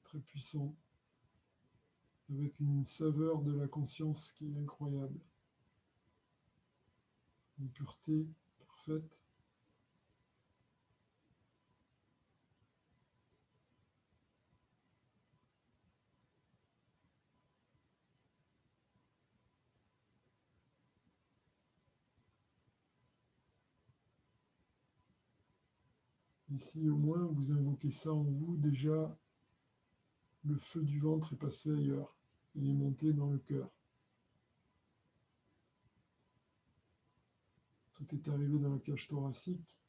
très puissant, avec une saveur de la conscience qui est incroyable. Une pureté parfaite. Ici, au moins, vous invoquez ça en vous, déjà, le feu du ventre est passé ailleurs. Il est monté dans le cœur. Tout est arrivé dans la cage thoracique.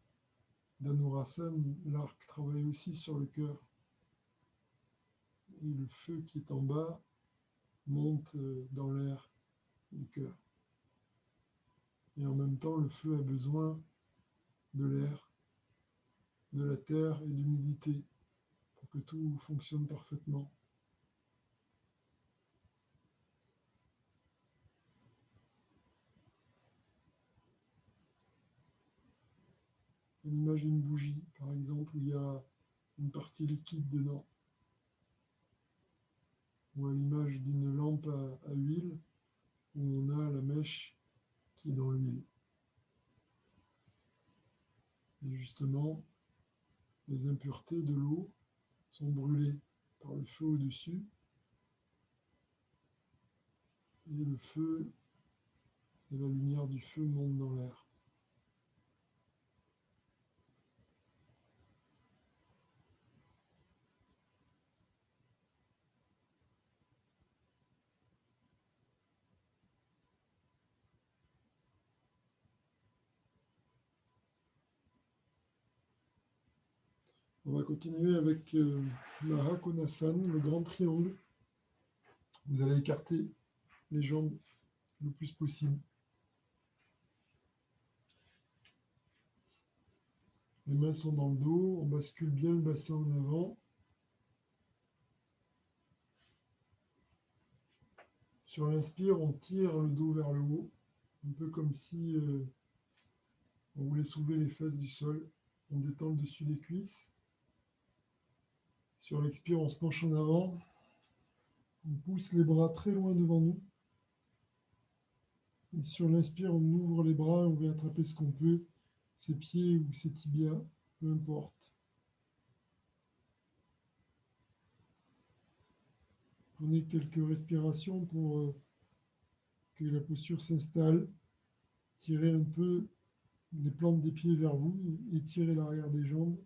Dhanurasana, l'arc travaille aussi sur le cœur. Et le feu qui est en bas monte dans l'air du cœur. Et en même temps, le feu a besoin de l'air, de la terre et de l'humidité pour que tout fonctionne parfaitement. L'image d'une bougie, par exemple, où il y a une partie liquide dedans. Ou à l'image d'une lampe à huile, où on a la mèche qui est dans l'huile. Et justement, les impuretés de l'eau sont brûlées par le feu au-dessus. Et le feu et la lumière du feu monte dans l'air. On va continuer avec la Hakonasan, le grand triangle. Vous allez écarter les jambes le plus possible. Les mains sont dans le dos, on bascule bien le bassin en avant. Sur l'inspire, on tire le dos vers le haut, un peu comme si on voulait soulever les fesses du sol. On détend le dessus des cuisses. Sur l'expire, on se penche en avant. On pousse les bras très loin devant nous. Et sur l'inspire, on ouvre les bras et on vient attraper ce qu'on peut, ses pieds ou ses tibias, peu importe. Prenez quelques respirations pour que la posture s'installe. Tirez un peu les plantes des pieds vers vous et tirez l'arrière des jambes.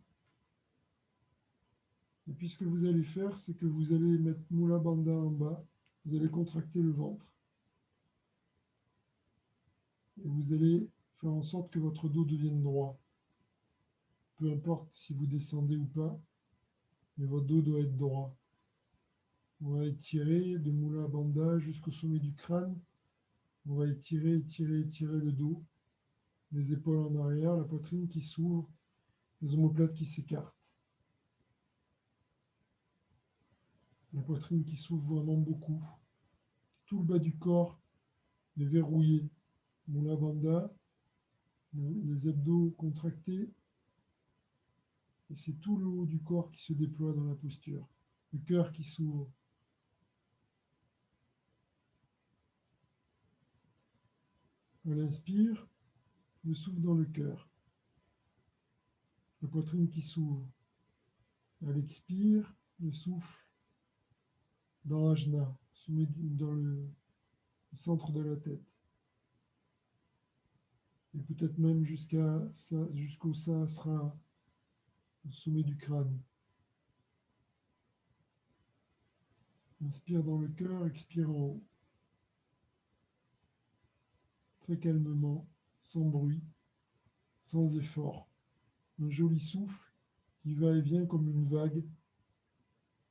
Et puis ce que vous allez faire, c'est que vous allez mettre Mula Bandha en bas. Vous allez contracter le ventre. Et vous allez faire en sorte que votre dos devienne droit. Peu importe si vous descendez ou pas, mais votre dos doit être droit. On va étirer de Mula Bandha jusqu'au sommet du crâne. On va étirer, étirer, étirer le dos. Les épaules en arrière, la poitrine qui s'ouvre, les omoplates qui s'écartent. La poitrine qui s'ouvre vraiment beaucoup. Tout le bas du corps est verrouillé. Mula Bandha, les abdos contractés. Et c'est tout le haut du corps qui se déploie dans la posture. Le cœur qui s'ouvre. À l'inspire, le souffle dans le cœur. La poitrine qui s'ouvre. À l'expire, le souffle dans l'ajna, dans le centre de la tête. Et peut-être même jusqu'au sahasrara, au sommet du crâne. Inspire dans le cœur, expire en haut. Très calmement, sans bruit, sans effort. Un joli souffle qui va et vient comme une vague,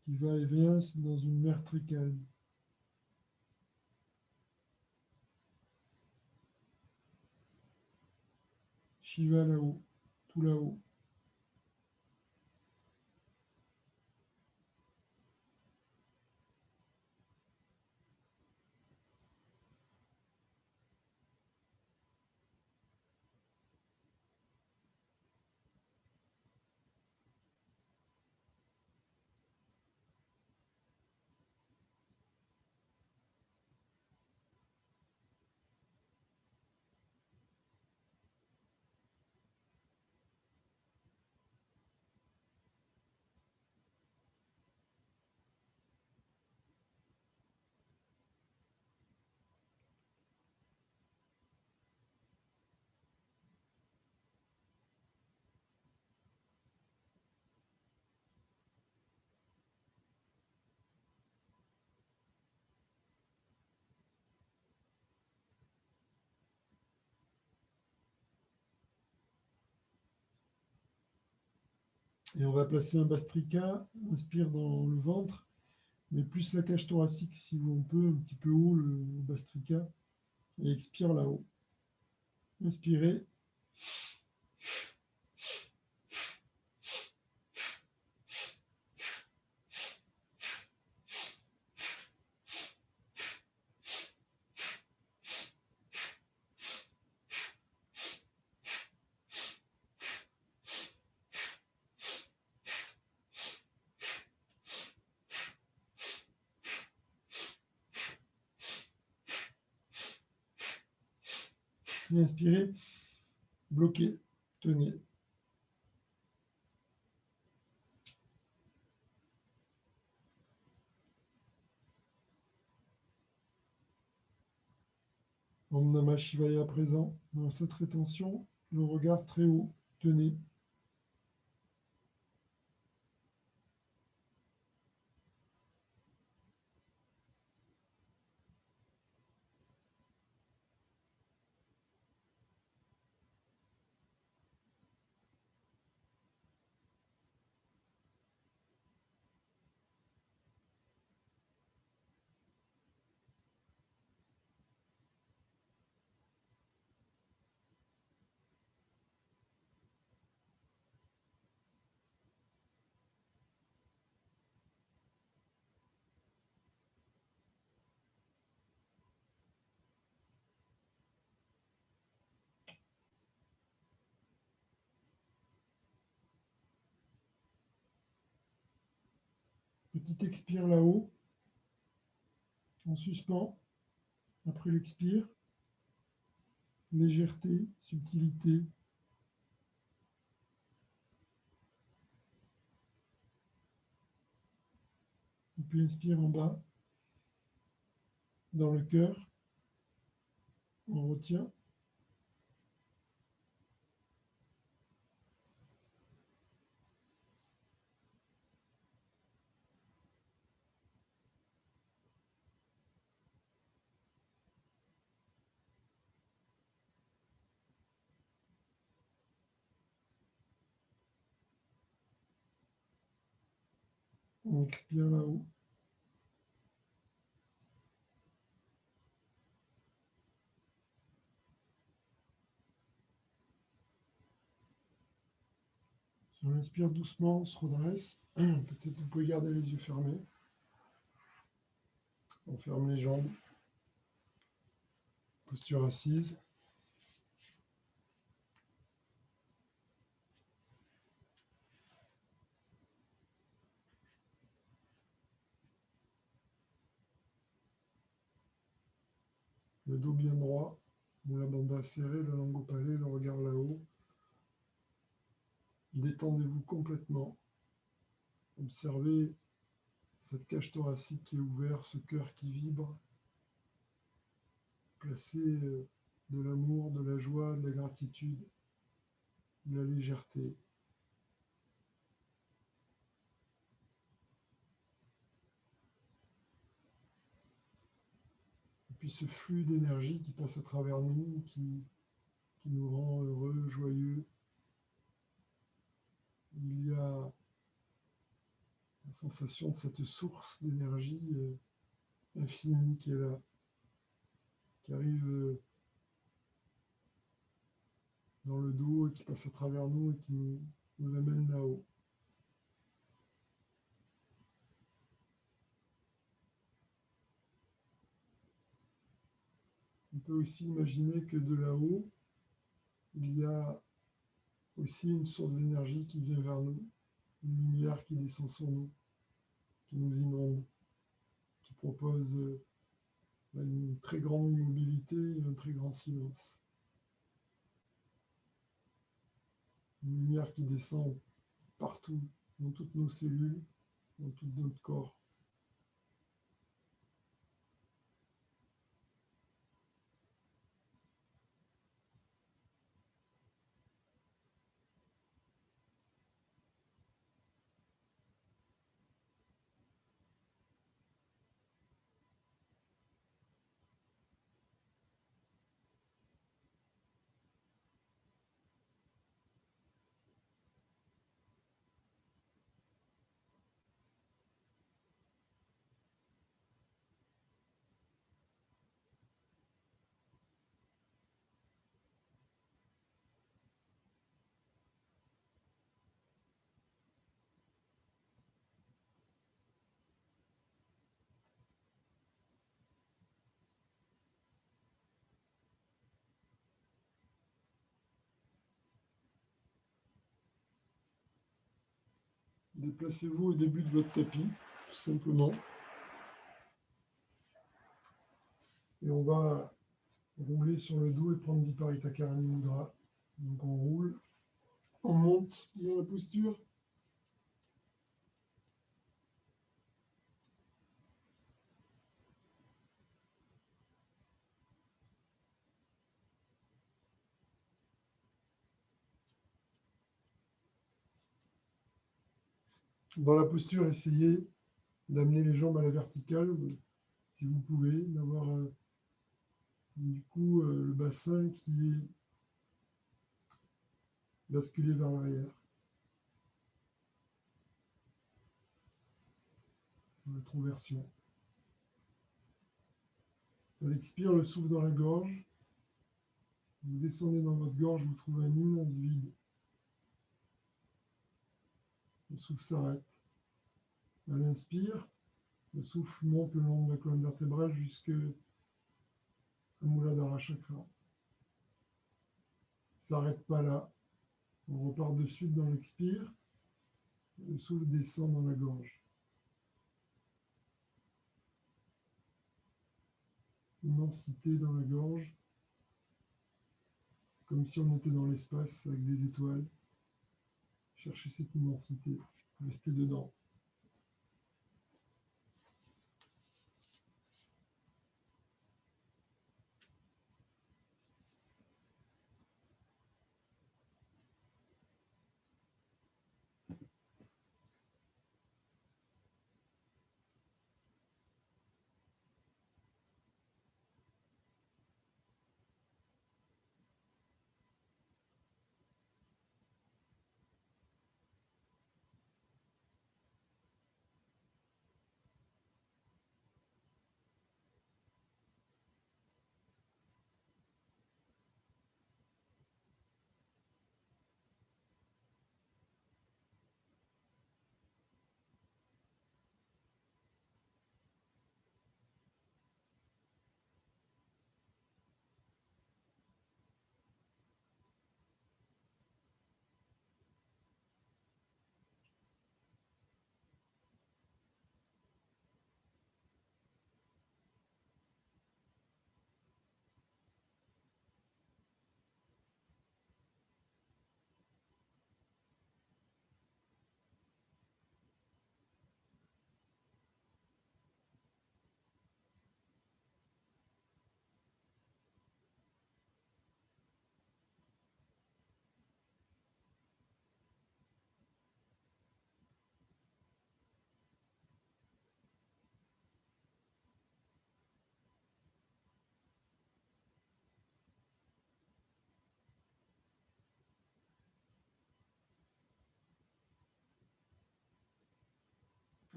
qui va et vient dans une mer très calme. Shiva là-haut, tout là-haut. Et on va placer un Bastrika, inspire dans le ventre, mais plus la cage thoracique si on peut, un petit peu haut le Bastrika, et expire là-haut. Inspirez. Et inspirez, bloquez, tenez. Om Namah Shivaya présent. Dans cette rétention, le regard très haut. Tenez. Petit expire là-haut. En suspens. Après l'expire. Légèreté, subtilité. Et puis inspire en bas. Dans le cœur. On retient. On expire là-haut. Si on inspire doucement, on se redresse. Peut-être vous pouvez garder les yeux fermés. On ferme les jambes. Posture assise. Le dos bien droit, la bande serrée, la langue au palais, le regard là-haut. Détendez-vous complètement. Observez cette cage thoracique qui est ouverte, ce cœur qui vibre. Placez de l'amour, de la joie, de la gratitude, de la légèreté. Et puis ce flux d'énergie qui passe à travers nous, qui nous rend heureux, joyeux. Il y a la sensation de cette source d'énergie infinie qui est là, qui arrive dans le dos et qui passe à travers nous et qui nous amène là-haut. On peut aussi imaginer que de là-haut, il y a aussi une source d'énergie qui vient vers nous, une lumière qui descend sur nous, qui nous inonde, qui propose une très grande immobilité et un très grand silence. Une lumière qui descend partout, dans toutes nos cellules, dans tout notre corps. Déplacez-vous au début de votre tapis, tout simplement. Et on va rouler sur le dos et prendre Viparita Karani Mudra. Donc on roule, on monte dans la posture. Dans la posture, essayez d'amener les jambes à la verticale, si vous pouvez, d'avoir du coup le bassin qui est basculé vers l'arrière. Rétroversion. À l'expire, le souffle dans la gorge. Vous descendez dans votre gorge, vous trouvez un immense vide. Le souffle s'arrête. À l'inspire, le souffle monte le long de la colonne vertébrale jusqu'à Muladhara Chakra. Ça s'arrête pas là. On repart de suite dans l'expire. Le souffle descend dans la gorge. Immensité dans la gorge, comme si on était dans l'espace avec des étoiles. Cherchez cette immensité, restez dedans.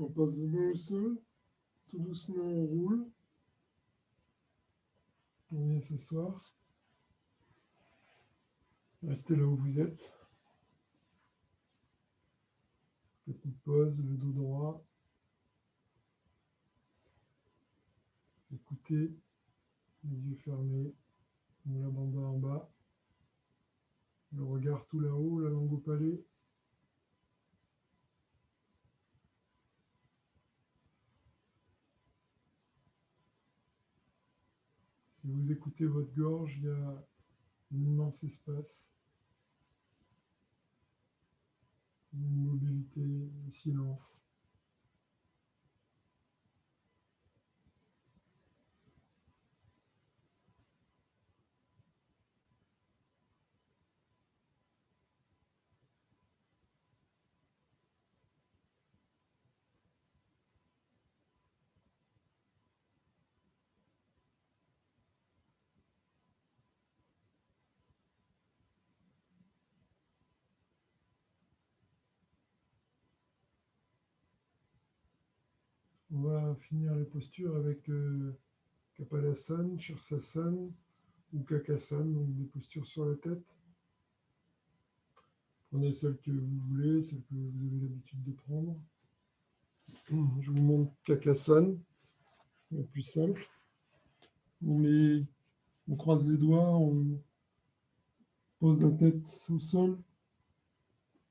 On passe de main au sol, tout doucement on roule. On vient s'asseoir. Restez là où vous êtes. Petite pause, le dos droit. Écoutez, les yeux fermés, la bande en bas. Le regard tout là-haut, la langue au palais. Si vous écoutez votre gorge, il y a un immense espace, une mobilité, un silence. On va finir les postures avec Kapalasan, Shirsasan ou Kakasan, donc des postures sur la tête. Prenez celle que vous voulez, celle que vous avez l'habitude de prendre. Je vous montre Kakasan, la plus simple. On croise les doigts, on pose la tête au sol.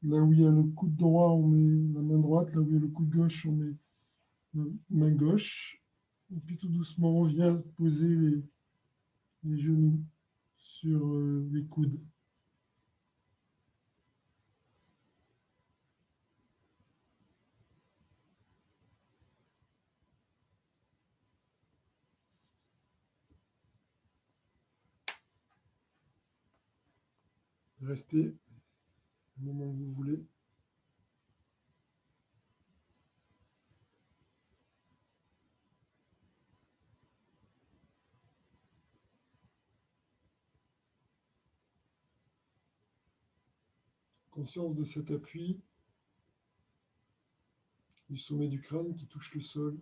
Là où il y a le coude droit, on met la main droite. Là où il y a le coude gauche, on met la main gauche. Et puis tout doucement, on vient poser les genoux sur les coudes. Restez au moment que vous voulez. Conscience de cet appui du sommet du crâne qui touche le sol.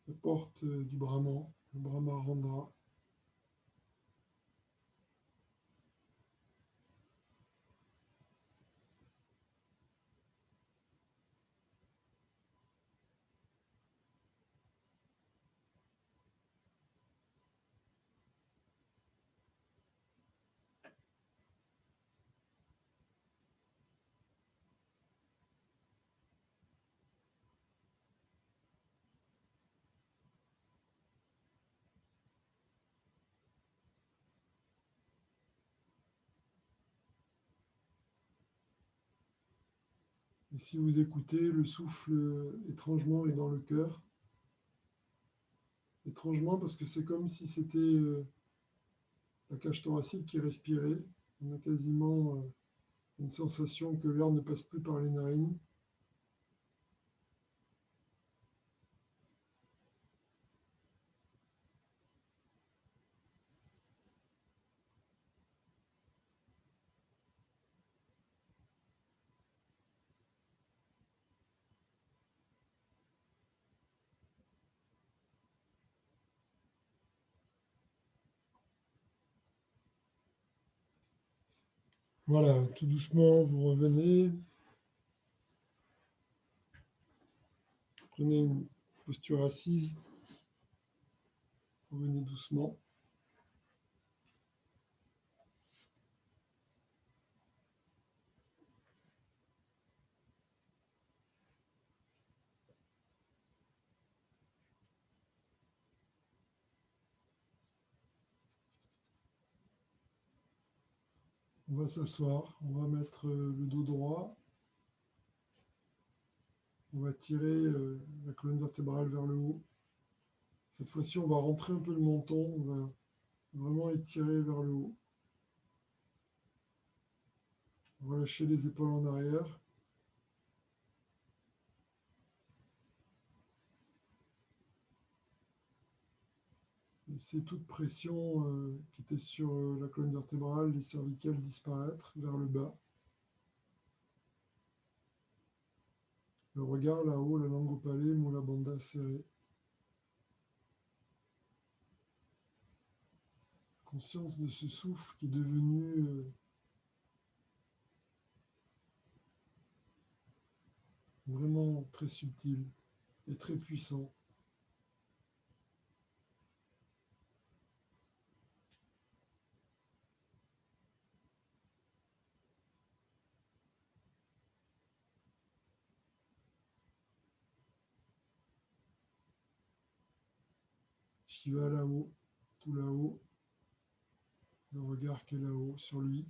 La porte du Brahman, le Brahma Randra. Et si vous écoutez, le souffle étrangement est dans le cœur. Étrangement parce que c'est comme si c'était la cage thoracique qui respirait. On a quasiment une sensation que l'air ne passe plus par les narines. Voilà, tout doucement, vous revenez. Prenez une posture assise. Revenez doucement. On va s'asseoir, on va mettre le dos droit. On va tirer la colonne vertébrale vers le haut. Cette fois-ci, on va rentrer un peu le menton. On va vraiment étirer vers le haut. Relâchez les épaules en arrière. Laissez toute pression qui était sur la colonne vertébrale, les cervicales disparaître vers le bas. Le regard là-haut, la langue au palais, moula bandha serré. Conscience de ce souffle qui est devenu vraiment très subtil et très puissant. Shiva là-haut, tout là-haut, le regard qui est là-haut sur lui.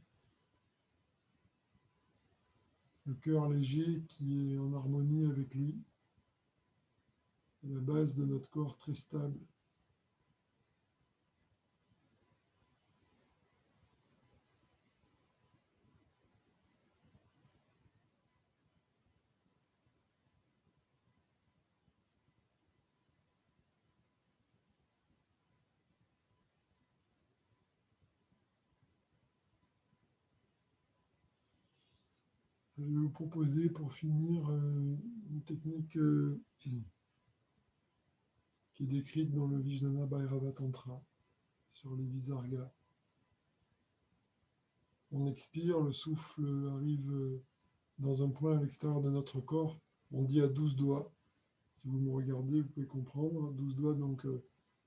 Le cœur léger qui est en harmonie avec lui. Et la base de notre corps très stable. Je vais vous proposer pour finir une technique qui est décrite dans le Vijnana Bhairava Tantra sur les Visargas. On expire, le souffle arrive dans un point à l'extérieur de notre corps. On dit à 12 doigts. Si vous me regardez, vous pouvez comprendre. 12 doigts, donc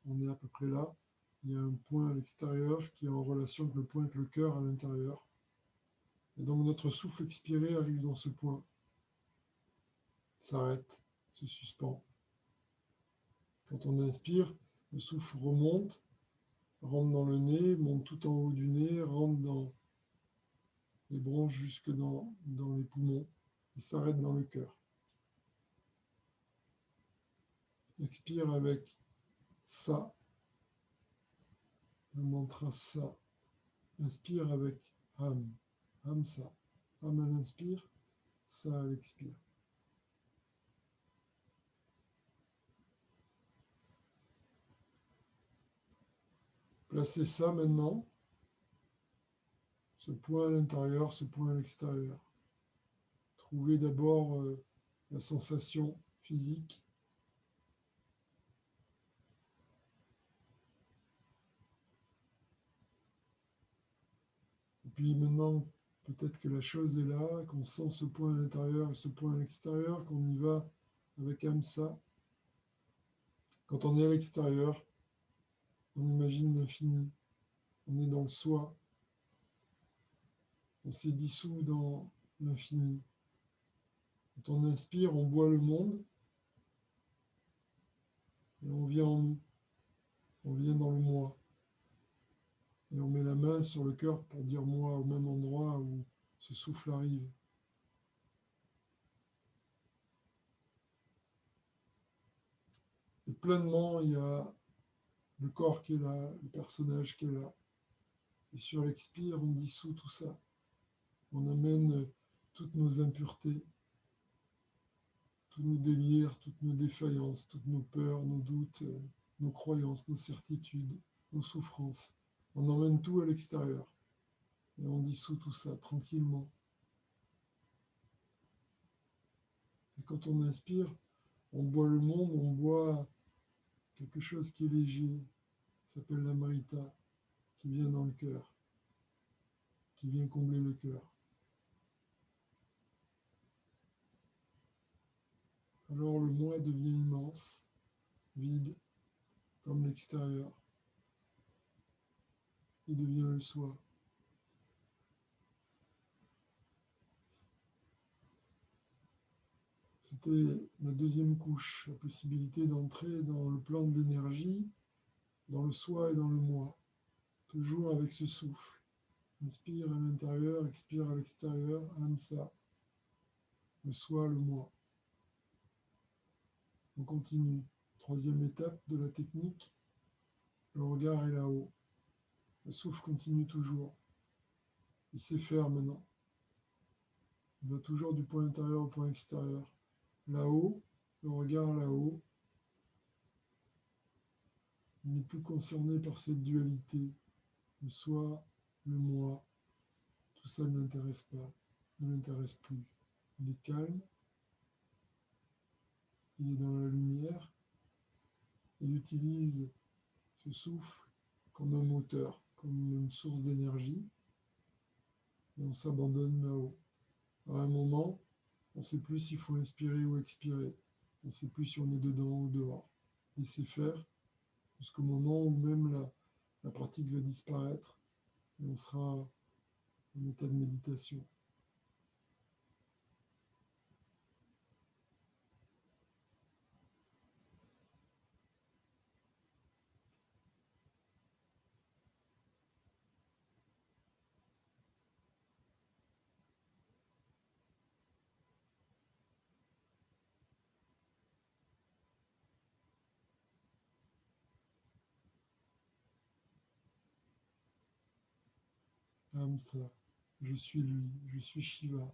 on est à peu près là. Il y a un point à l'extérieur qui est en relation avec le point avec le cœur à l'intérieur. Et donc notre souffle expiré arrive dans ce point. S'arrête, se suspend. Quand on inspire, le souffle remonte, rentre dans le nez, monte tout en haut du nez, rentre dans les bronches jusque dans les poumons et s'arrête dans le cœur. Expire avec ça, le mantra ça. Inspire avec ham, ça. Ham à l'inspire, ça à l'expire. Placez ça maintenant, ce point à l'intérieur, ce point à l'extérieur. Trouvez d'abord la sensation physique. Et puis maintenant, peut-être que la chose est là, qu'on sent ce point à l'intérieur et ce point à l'extérieur, qu'on y va avec Hamsa. Quand on est à l'extérieur, on imagine l'infini. On est dans le soi. On s'est dissous dans l'infini. Quand on inspire, on boit le monde et on vient en nous. On vient dans le moi. Et on met la main sur le cœur pour dire moi au même endroit où ce souffle arrive. Et pleinement, il y a le corps qui est là, le personnage qui est là. Et sur l'expire, on dissout tout ça. On amène toutes nos impuretés, tous nos délires, toutes nos défaillances, toutes nos peurs, nos doutes, nos croyances, nos certitudes, nos souffrances. On emmène tout à l'extérieur. Et on dissout tout ça tranquillement. Et quand on inspire, on boit le monde, on boit quelque chose qui est léger, ça s'appelle l'amrita, qui vient dans le cœur, qui vient combler le cœur. Alors le moi devient immense, vide, comme l'extérieur. Il devient le soi. C'était la deuxième couche, la possibilité d'entrer dans le plan de l'énergie, dans le soi et dans le moi, toujours avec ce souffle. Inspire à l'intérieur, expire à l'extérieur, Hamsa, le soi, le moi. On continue. Troisième étape de la technique, le regard est là-haut. Le souffle continue toujours. Il s'effaire maintenant. Il va toujours du point intérieur au point extérieur. Là-haut, le regard là-haut. Il n'est plus concerné par cette dualité. Le soi, le moi. Tout ça ne l'intéresse pas, ne l'intéresse plus. Il est calme. Il est dans la lumière. Il utilise ce souffle comme un moteur, comme une source d'énergie. Et on s'abandonne là-haut. À un moment, on ne sait plus s'il faut inspirer ou expirer. On ne sait plus si on est dedans ou dehors. Laissez faire jusqu'au moment où même la pratique va disparaître et on sera en état de méditation. Hamsa, je suis lui, je suis Shiva.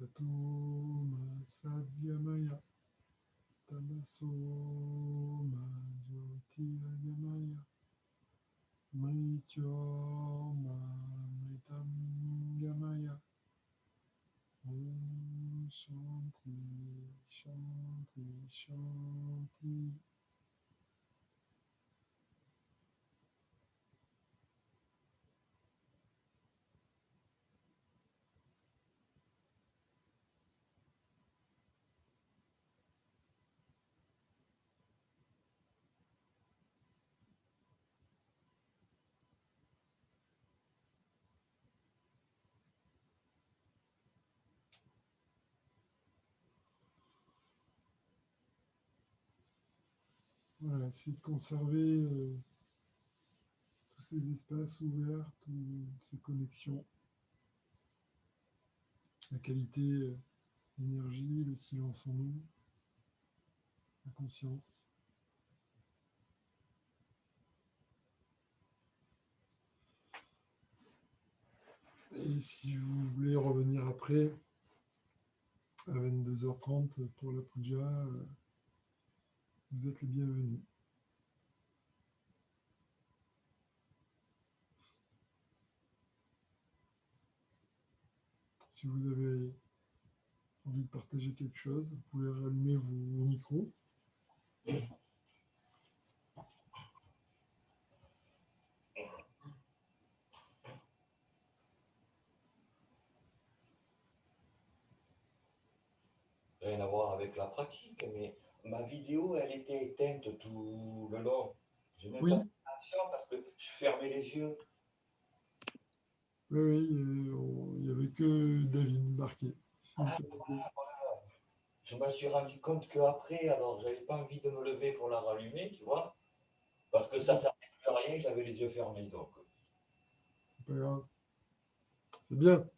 Satoma Sadhyamaya Tamasoma Jyotirgamaya Mrityoma Mritangamaya Om Shanti Shanti Shanti. Voilà, essayer de conserver tous ces espaces ouverts, toutes ces connexions, la qualité, l'énergie, le silence en nous, la conscience. Et si vous voulez revenir après, à 22h30 pour la puja, vous êtes les bienvenus. Si vous avez envie de partager quelque chose, vous pouvez rallumer vos micros. Rien à voir avec la pratique, mais ma vidéo, elle était éteinte tout le long. Je n'ai Oui. pas fait attention parce que je fermais les yeux. Oui, il n'y avait que David marqué. Ah, voilà. Je me suis rendu compte qu'après, alors j'avais pas envie de me lever pour la rallumer, tu vois, parce que ça ne servait plus à rien, j'avais les yeux fermés. Donc. C'est pas grave. C'est bien.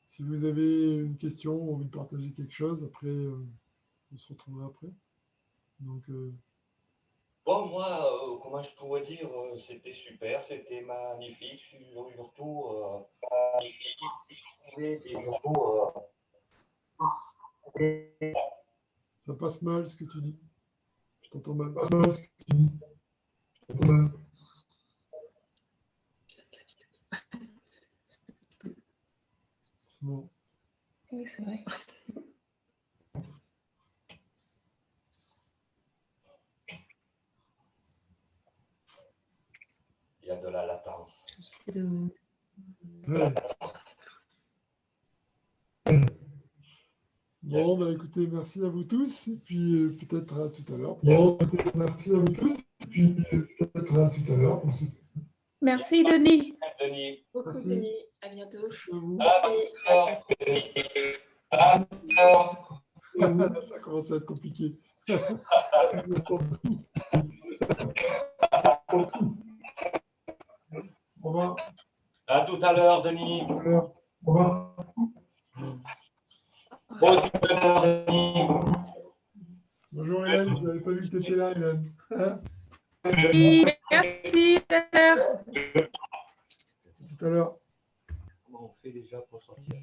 Si vous avez une question ou envie de partager quelque chose, après, on se retrouvera après. Donc, Bon, moi, comment je pourrais dire, c'était super, c'était magnifique, surtout des photos. ça passe mal ce que tu dis. Je t'entends mal. Bon. Oui, c'est vrai. Il y a de la latence. J'essaie de... Ouais. Bon, bah écoutez, merci à vous tous, et puis peut-être à tout à l'heure. Bon, merci à vous tous, et puis peut-être à tout à l'heure. Merci, Denis. Denis. Beaucoup, Merci. Denis. À bientôt. Ça commence à être compliqué. Au revoir. À tout à l'heure, Denis. Au revoir. Aussi, tout à l'heure, Denis. Bonjour Hélène, je n'avais pas vu que tu étais là, Hélène. Merci, merci, tout à l'heure. Tout à l'heure. Comment on fait déjà pour sortir?